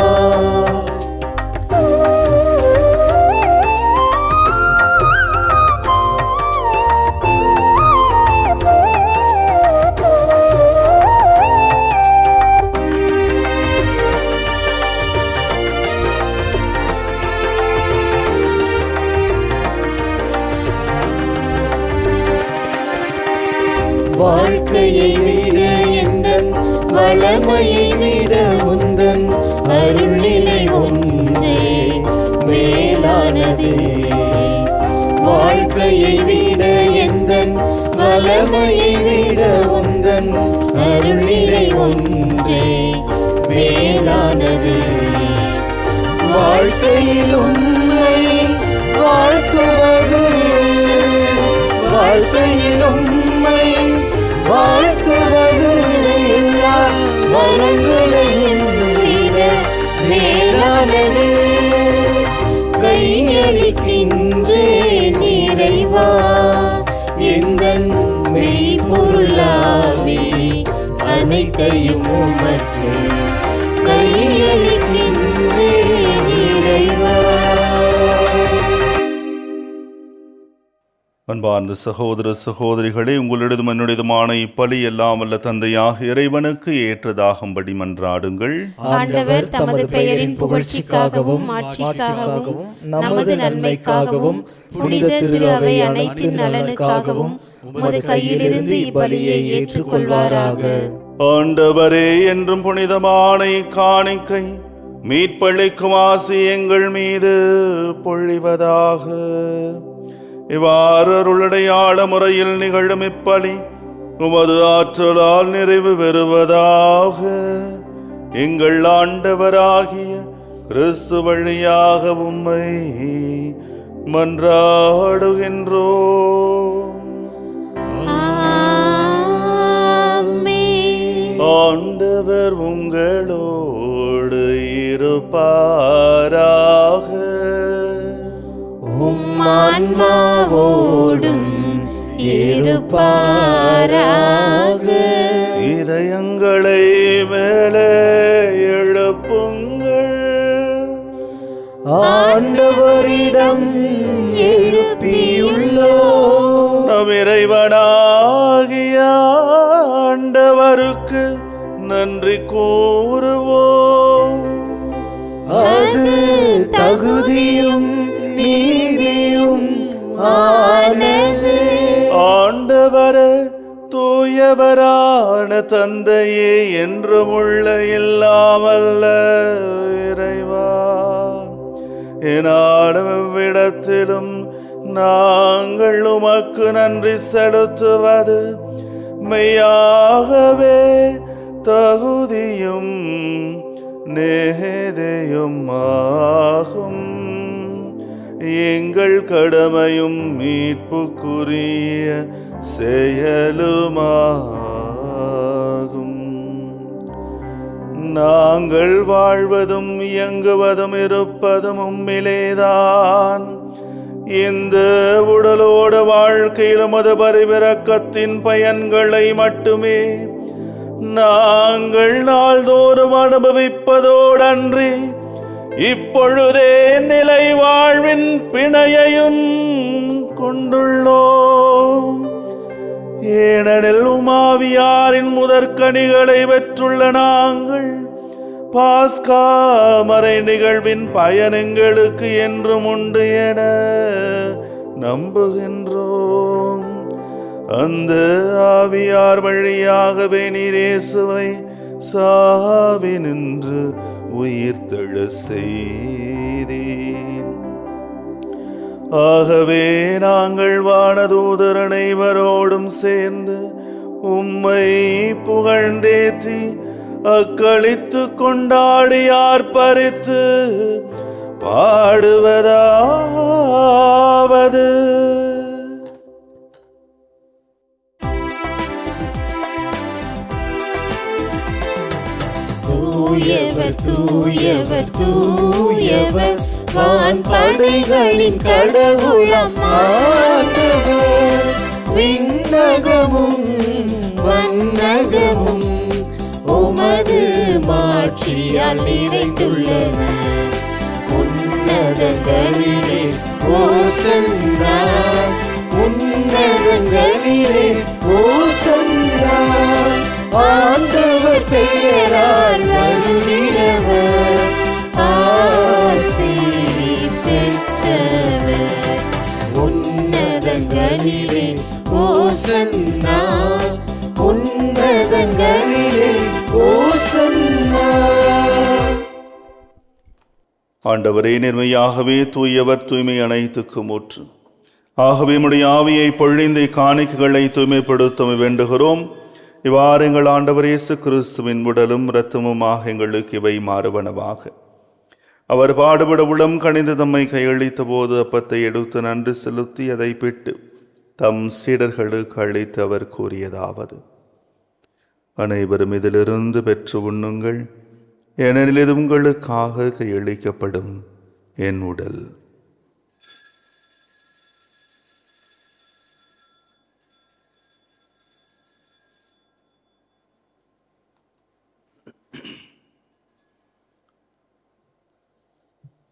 வாழ்க்கையை விட எந்தன் வளமையை விட உந்தன் அருள்நிலை ஒன்றே மேலானதே. வாழ்க்கையை விட எந்தன் வளமையை விட உந்தன் அருள்நிலை ஒன்றே மேலானதே. வாழ்க்கையில் உன்னை வாழ்த்துவது, வாழ்க்கையில் உண்மை வாழ்த்துவது எல்லா வளங்களையும் விட மேலானது. கையளிக்கின்றேன் இறைவா எந்தன் மெய்ப்பொருளாவி அனைத்தையும் உமக்கு கையளிக்கின்றேன் இறைவா. அன்பார்ந்த சகோதர சகோதரிகளே, உங்களிடம் என்னுடையதுமான இப்பலி எல்லாம் வல்ல தந்தையாக இறைவனுக்கு ஏற்றதாகும்படி மன்றாடுங்கள். ஆண்டவர் தமது பெயரின் புகழ்ச்சிக்காகவும் மாட்சிக்காகவும் நமது நன்மைக்காகவும் புனித திரு அவை அனைத்தின் நலனுக்காகவும் உமது கையிலிருந்து இப்பலியை ஏற்றுக்கொள்வாராக. ஆண்டவரே, என்றும் புனிதமான இக்காணிக்கை மீட்பளிக்கும் ஆசி எங்கள் மீது பொழிவதாக. இவ்வாறு அருளடையாள முறையில் நிகழும் இப்பலி உமது ஆற்றலால் நிறைவு பெறுவதாக. எங்கள் ஆண்டவராகிய கிறிஸ்து வழியாக உம்மை மன்றாடுகின்றோம். ஆண்டவர் உங்களோடு இருப்பாராக. ஆன்மாவோடும் இருப்பாராக. இதயங்களை மேலே எழுப்புங்கள். ஆண்டவரிடம் எழுப்பியுள்ளோம். நம் இறைவனாகிய ஆண்டவருக்கு நன்றி கூறுவோம். அது தகுதியும் நீதியும் ஆனது. ஆண்டவரே, தூயவரான தந்தையே, என்றுமுள்ள இல்லாமல்ல இறைவா, எனாலும் இவ்விடத்திலும் நாங்கள் உமக்கு நன்றி செலுத்துவது மெய்யாகவே தகுதியும் நேதையும் ஆகும். எங்கள் கடமையும் மீட்புக்குரிய செயலுமாகும். நாங்கள் வாழ்வதும் இயங்குவதும் இருப்பதும் உம்மிலேதான். இந்த உடலோடு வாழ்க்கையிலும் அது பரிவிரக்கத்தின் பயன்களை மட்டுமே நாங்கள் நாள்தோறும் அனுபவிப்பதோடன்றி இப்பொழுதே நிலை வாழ்வின் பிணையையும் கொண்டுள்ளோம். ஏனெனில் உமாவியாரின் முதற்கனிகளை பெற்றுள்ள நாங்கள் பாஸ்கா மறை நிகழ்வின் பயன் எங்களுக்கு என்றும் உண்டு என நம்புகின்றோம். அந்த ஆவியார் வழியாகவே நீர் இயேசுவை சாவினின்று உயிர்த்தெழ செய்தீர். ஆகவே நாங்கள் வானதூதர் அனைவரோடும் சேர்ந்து உம்மை புகழ்ந்தேத்தி அக்களித்து கொண்டாடி ஆர்ப்பரித்து பாடுவதாவது: தூயவர் தூயவர் தூயவர் வான்படைகளின் கடவுளம் ஆண்டவர். விண்ணகமும் வண்ணகமும் உமது மாட்சியால் நிறைந்துள்ளன. உன்னதங்களிலே ஓசன்னா, உன்னதங்களிலே ஓசன்னா. ஆண்டவர் பெயரால் வருகிறவர் ஆசி பெற்றவர். உன்னதங்களிலே ஓசன்னா, உன்னதங்களிலே ஓசன்னா. ஆண்டவரே, நேர்மையாகவே தூயவர், தூய்மை அனைத்துக்கும் ஊற்று. ஆகவே உம்முடைய ஆவியை பொழிந்து காணிக்கைகளை தூய்மைப்படுத்த வேண்டுகிறோம். இவ்வாறு எங்கள் ஆண்டவர் இயேசு கிறிஸ்துவின் உடலும் இரத்தமுமாக எங்களுக்கு இவை மாறுவனவாக. அவர் பாடுபட உளம் கணிந்து தம்மை கையளித்த போது அப்பத்தை எடுத்து நன்றி செலுத்தி அதை பிட்டு தம் சீடர்களுக்கு அளித்து அவர் கூறியதாவது: அனைவரும் இதிலிருந்து பெற்று உண்ணுங்கள், ஏனெனில் இது உங்களுக்காக கையளிக்கப்படும் என் உடல்.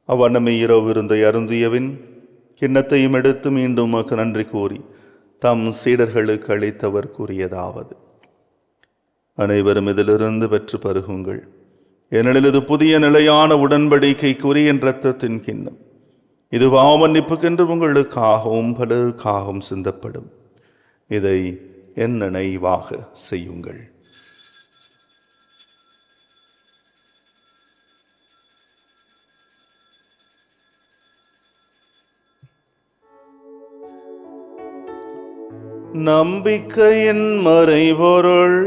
அவ்வண்ணமே இரவு விருந்தை அருந்தியவின் கிண்ணத்தையும் எடுத்து மீண்டும் உமக்கு நன்றி கூறி தம் சீடர்களுக்கு அளித்தவர் கூறியதாவது: அனைவரும் இதிலிருந்து பெற்று பருகுங்கள், ஏனெனில் இது புதிய நிலையான உடன்படிக்கைக்குரிய என் இரத்தத்தின் கிண்ணம். இது பாவமன்னிப்புக்கென்று உங்களுக்காகவும் பலருக்காகவும் சிந்தப்படும். இதை என் நினைவாக செய்யுங்கள். நம்பிக்கையின் மறைபொருள்.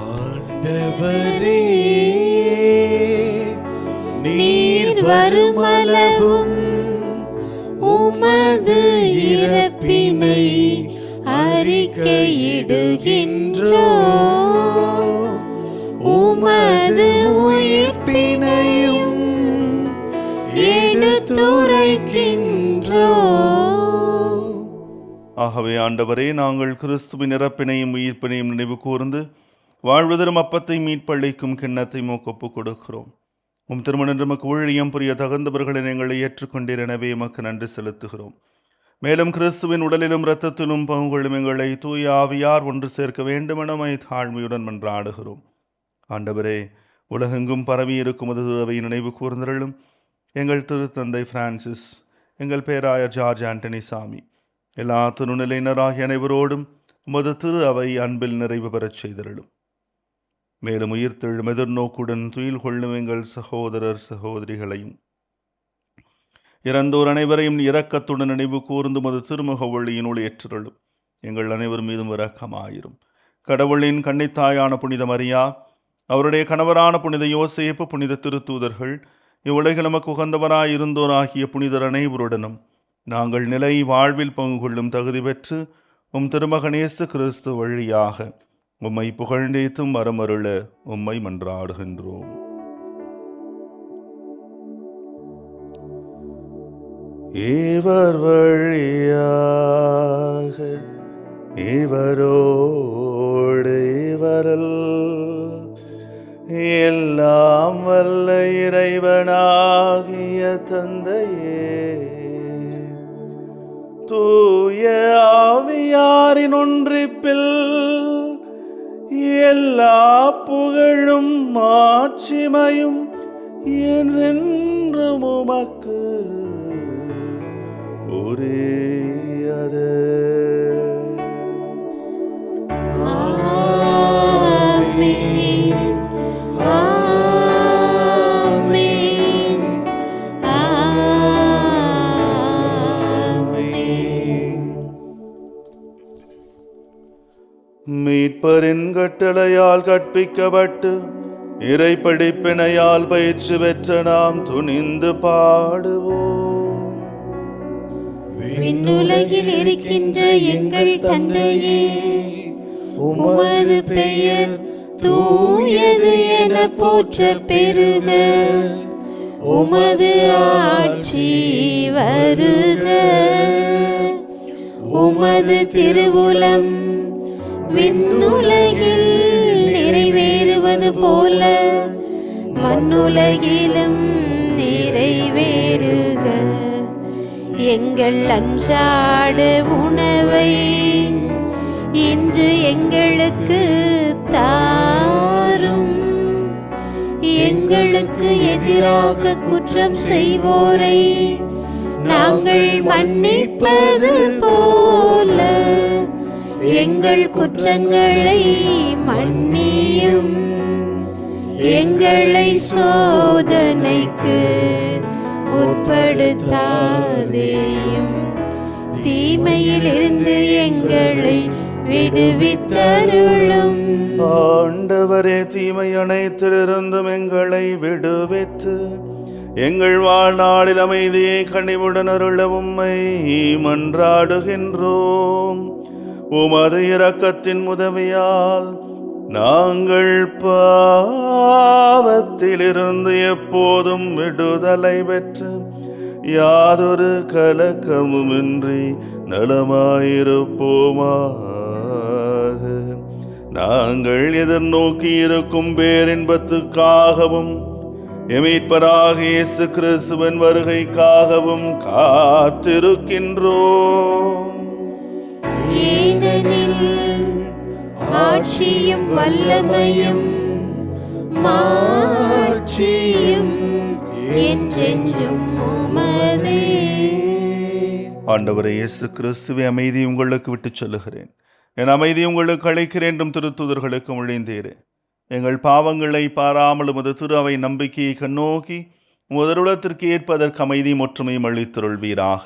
ஆண்டவரே, நீர் வருமளவும் உமது இறப்பினை அறிக்கையிடுகின்றோ, உமது உயிர்ப்பினையும் எடுத்துரைக்கின்றோ. ஆகவே ஆண்டவரே, நாங்கள் கிறிஸ்துவின் இறப்பினையும் உயிர்ப்பினையும் நினைவு கூர்ந்து வாழ்வதரும் அப்பத்தை மீட்பளிக்கும் கிண்ணத்தை ஒப்புக் கொடுக்கிறோம். திருமணம் நமக்கு ஊழியம் புரிய தகுந்தவர்களை எங்களை ஏற்றுக்கொண்டீர், எனவே எமக்கு நன்றி செலுத்துகிறோம். மேலும் கிறிஸ்துவின் உடலிலும் இரத்தத்திலும் பங்கு கொள்ளும் எங்களை தூய ஆவியார் ஒன்று சேர்க்க வேண்டுமென தாழ்மையுடன் மன்றாடுகிறோம். ஆண்டவரே, உலகெங்கும் பரவி இருக்கும் அது அவை நினைவு கூர்ந்தருளும். எங்கள் திருத்தந்தை பிரான்சிஸ், எங்கள் பேராயர் ஜார்ஜ் ஆண்டனி சாமி, எல்லா திருநிலையினராகிய அனைவரோடும் உமது திரு அவை அன்பில் நிறைவு பெறச் செய்தருளும். மேலும் உயிர்த்தெழும் எதிர்நோக்குடன் துயில் கொள்ளும் எங்கள் சகோதரர் சகோதரிகளையும் இறந்தோர் அனைவரையும் இரக்கத்துடன் நினைவு கூர்ந்து மது திருமுக ஒளியினுள் ஏற்றருளும். எங்கள் அனைவர் மீதும் இரக்கமாயிரும். கடவுளின் கன்னித்தாயான புனித மரியா, அவருடைய கணவரான புனித யோசேப்பு, புனித திருத்தூதர்கள், இவ்வுலகில் நமக்கு உகந்தவராயிருந்தோராகிய புனிதர் அனைவருடனும் நாங்கள் நிலை வாழ்வில் பங்கு கொள்ளும் தகுதி பெற்று உம் திருமகன் இயேசு கிறிஸ்து வழியாக உம்மை புகழ்ந்தேத்தும் வரமருள உம்மை மன்றாடுகின்றோம். இவர் வழியாக இவரோடு இவரல் எல்லாம் வல்ல இறைவனாகிய தந்தையே, தூய ஆவியாரின் ஒன்றிப்பில் எல்லா புகழும் மாட்சிமையும் என்றென்றும் உமக்கு உரியது. ஆமென், ஆமென், ஆமென். மீட்பரின் கட்டளையால் கற்பிக்கப்பட்டு இறை படிப்பினையால் பயிற்சி பெற்ற நாம் துணிந்து பாடுவோம். விண்ணுலகில் இருக்கின்ற எங்கள் தந்தையே, உமது பெயர் தூயது என போற்ற பெருக. உமது ஆட்சி வருக. உமது திருவுளம் விண்ணுலகில் நிறைவேறுவது போல மண்ணுலகிலும் நிறைவேறுக. எங்கள் அன்றாட உணவை இன்று எங்களுக்கு தாரும். எங்களுக்கு எதிராக குற்றம் செய்வோரை நாங்கள் மன்னிப்பது போல எங்கள் குற்றங்களை மன்னியும். எங்களை சோதனைக்கு உட்படுத்தாதேயும், தீமையில் இருந்து எங்களை விடுவித்தருளும். ஆண்டவரே, தீமை அனைத்திலிருந்தும் எங்களை விடுவித்து எங்கள் வாழ்நாளில் அமைதியை கனிவுடன் அருள உம்மை மன்றாடுகின்றோம். உமது இரக்கத்தின் உதவியால் நாங்கள் பாவத்திலிருந்து எப்போதும் விடுதலை பெற்று யாதொரு கலக்கமுமின்றி நலமாயிருப்போமாக. நாங்கள் எதிர்நோக்கி இருக்கும் பேரின்பத்துக்காகவும் எமீட்பராக இயேசு கிறிஸ்துவின் வருகைக்காகவும் காத்திருக்கின்றோம். ஏனெனில் ஆட்சியும் வல்லமையும் மாட்சியும் என்றென்றும் உமதே. ஆண்டவரே இயேசு கிறிஸ்துவே, அமைதி உங்களுக்கு விட்டுச் சொல்லுகிறேன், என் அமைதி உங்களுக்கு அளிக்கிறேன் என்றும் திருத்தூதர்களுக்கு மொழிந்தீரே. எங்கள் பாவங்களை பாராமல் உமது திரு அவை நம்பிக்கையை கண்ணோக்கி முதலுலகத்திற்கு ஏற்பதற்கு அமைதியும் ஒற்றுமையும் அளித்தருள்வீராக.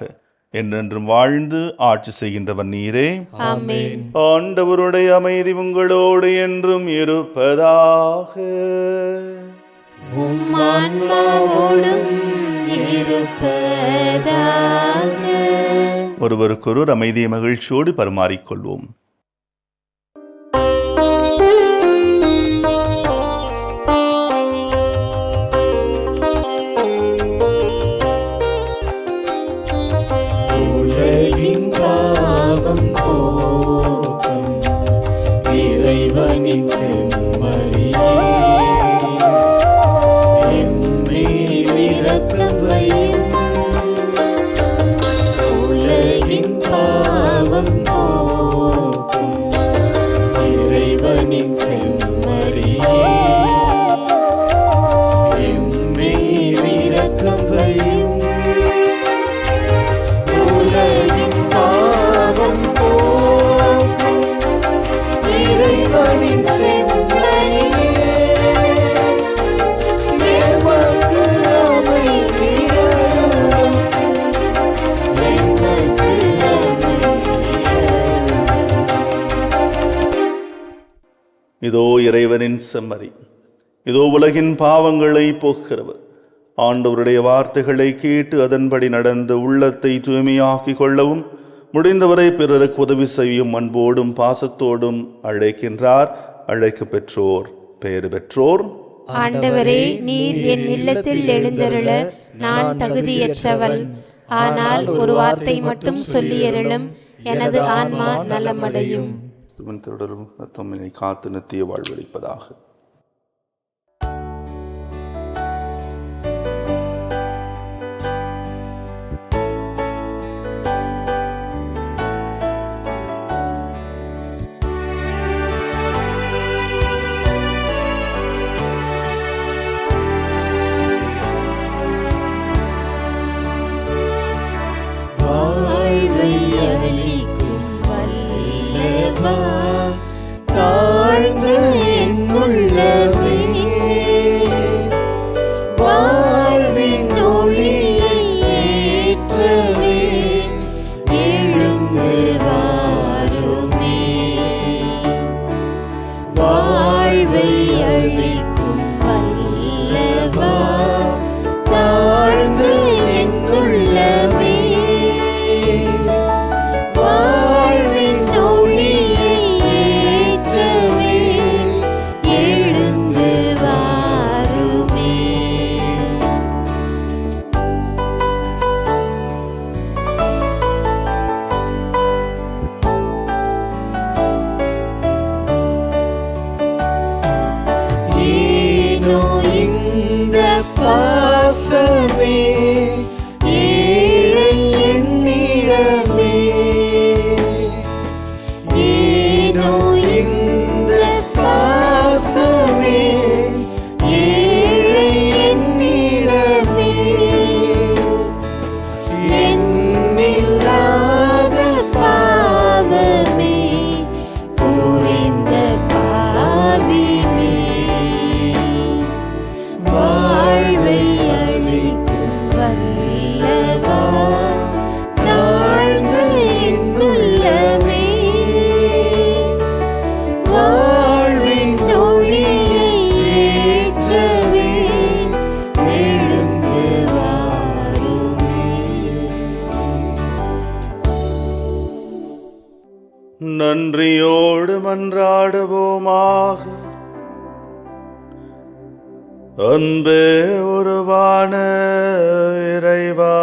என்றென்றும் வாழ்ந்து ஆட்சி செய்கின்றவர் நீரே. ஆமென். ஆண்டவருடைய அமைதி உங்களோடு என்றும் இருப்பதாக. உம் ஆன்மாவோடும் இருப்பதாக. ஒருவருக்கொருவர் அமைதியை மகிழ்ச்சியோடு பரிமாறிக்கொள்வோம். உலகின் பாவம் போக்கும் இறைவனின் செம்மறியே, எம்மேல் இரக்கம் வையும். உலகின் இதோ இறைவனின் செம்மறி, இதோ உலகின் பாவங்களை போக்குகிறவர். ஆண்டவருடைய வார்த்தைகளை கேட்டு அதன்படி நடந்து உள்ளத்தை தூய்மையாக்கிக் கொள்ளவும் முடிந்தவரை பிறருக்கு உதவி செய்யும் அன்போடும் பாசத்தோடும் அழைக்கின்றார். அழைக்க பெற்றோர் பெயர் பெற்றோர். ஆண்டவரே, நீர் என் இல்லத்தில் எழுந்தருள நான் தகுதியற்றவள். ஆனால் ஒரு வார்த்தை மட்டும் சொல்லியருளும், எனது ஆன்மா நலமடையும். தொடரும் தம்மை காத்து நித்திய வாழ்வளிப்பதாக. தாழ்ந்த என்னுள்ளமே வாழ்வின் ஒளியை ஏற்றவே எழுந்து வாருமே. வாழ்வை அளிக்கும் வல்லவா, தாழ்ந்த என்னுள்ளமே வாழ்வின் ஒளியை ஏற்றவே எழுந்து வாருமே. ஏனோ இந்த பாசமே ஏழை என்னிடமே, ஏனோ இந்த பாசமே ஏழை என்னிடமே. எண்ணில்லாத பாவமே புரிந்த பாவிமே, வாழ்வை அளிக்கும் வல்லவா, தாழ்ந்த என்னுள்ளமே வாழ்வின் ஒளியை ஏற்றவே எழுந்து வாருமே. நன்றியோடு மன்றாடுவோமாக. அன்பே உருவான இறைவா,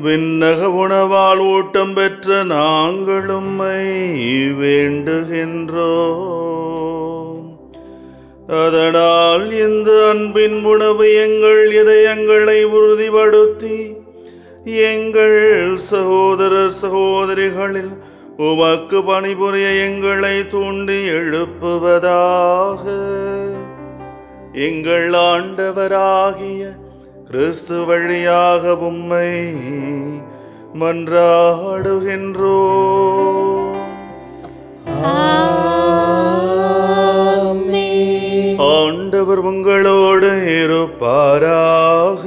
விண்ணக உணவால் ஊட்டம் பெற்ற நாங்கள் உம்மை வேண்டுகின்றோம். அதனால் இந்த அன்பின் உணவு எங்கள் இதயங்களை உறுதிப்படுத்தி எங்கள் சகோதரர் சகோதரிகளில் உமக்கு பணிபுரிய எங்களை தூண்டி எழுப்புவதாக. எங்கள் ஆண்டவராகிய கிறிஸ்து வழியாக உம்மை மன்றாடுகின்றோம். ஆண்டவர் உங்களோடு இருப்பாராக.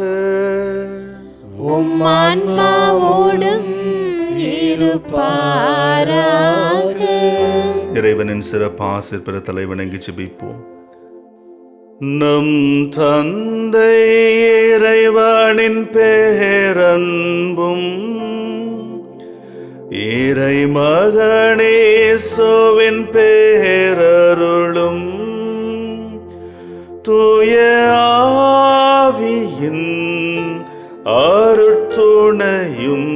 உம் ஆன்மாவோடும் இருப்பாராக. இறைவனின் சிறப்பாசிர் பிற தலைவணங்கி ஜெபிப்போம். நம் தந்தை இறைவனின் பேரன்பும் இறை மகனேசுவின் பேரருளும் தூய ஆவியின் அருட்துணையும்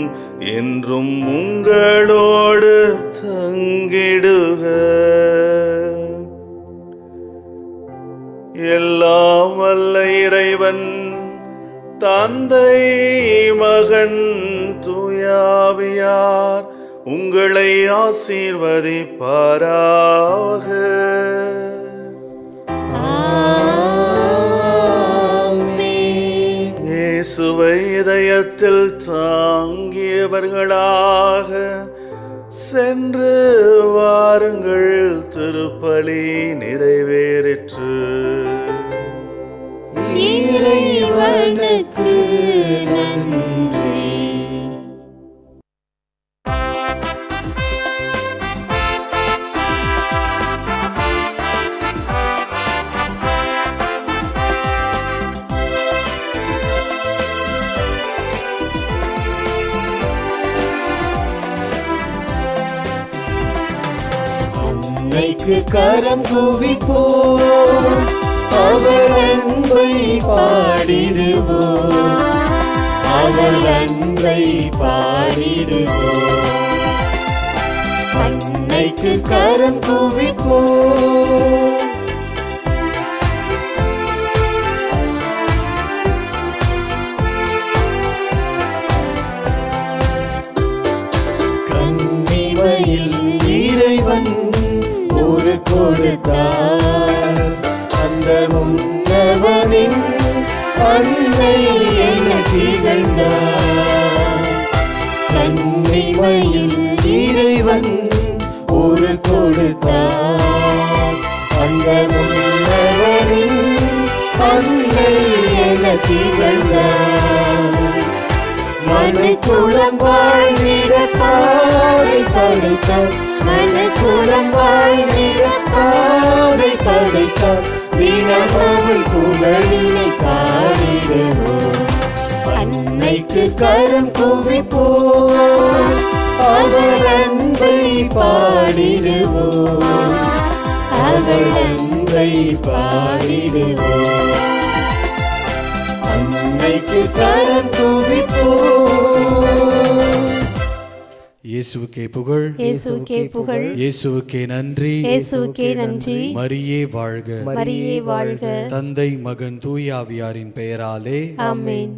என்றும் உங்களோடு தங்கிடுக. எல்லாம் வல்ல இறைவன் தந்தை மகன் தூயாவியார் உங்களை ஆசீர்வதிப்பாராக. இயேசுவை இதயத்தில் தாங்கியவர்களாக சென்று வாருங்கள், திருப்பலி நிறைவேறிற்று. இறைவனுக்கு நன்றி. அன்னைக்கு கரம் குவிப்போம், அவள் அன்பை பாடிடுவோம், அவள் அன்பை பாடிடுவோம். அன்னைக்கு கரம் குவிப்போம். கன்னிமையில் இறைவன் ஒரு கொடுத்தார், அந்த முன்னவனின் அன்னை என திகழ்ந்தார். கன்னிமையில் இறைவன் ஒரு கொடுத்தார், அந்த முன்னவனின் அன்னை என திகழ்ந்தார். மனுக்குலம் வாழ்ந்திட பாதை படைத்தார், மனுக்குலம் வாழ்ந்திட பாதை படைத்தார். தினம் அவள் புகழினை பாடிடுவோம், அன்னைக்கு கரம் குவிப்போம், அவள் அன்பை பாடிடுவோம், அவள் அன்பை பாடிடுவோம். அன்னைக்கு கரம் குவிப்போம். இயேசுவுக்கே புகழ், இயேசுவுக்கே புகழ், இயேசுவுக்கே நன்றி, இயேசுவுக்கே நன்றி. மரியே வாழ்க, மரியே வாழ்க. தந்தை மகன் தூய ஆவியாரின் பெயராலே ஆமென்.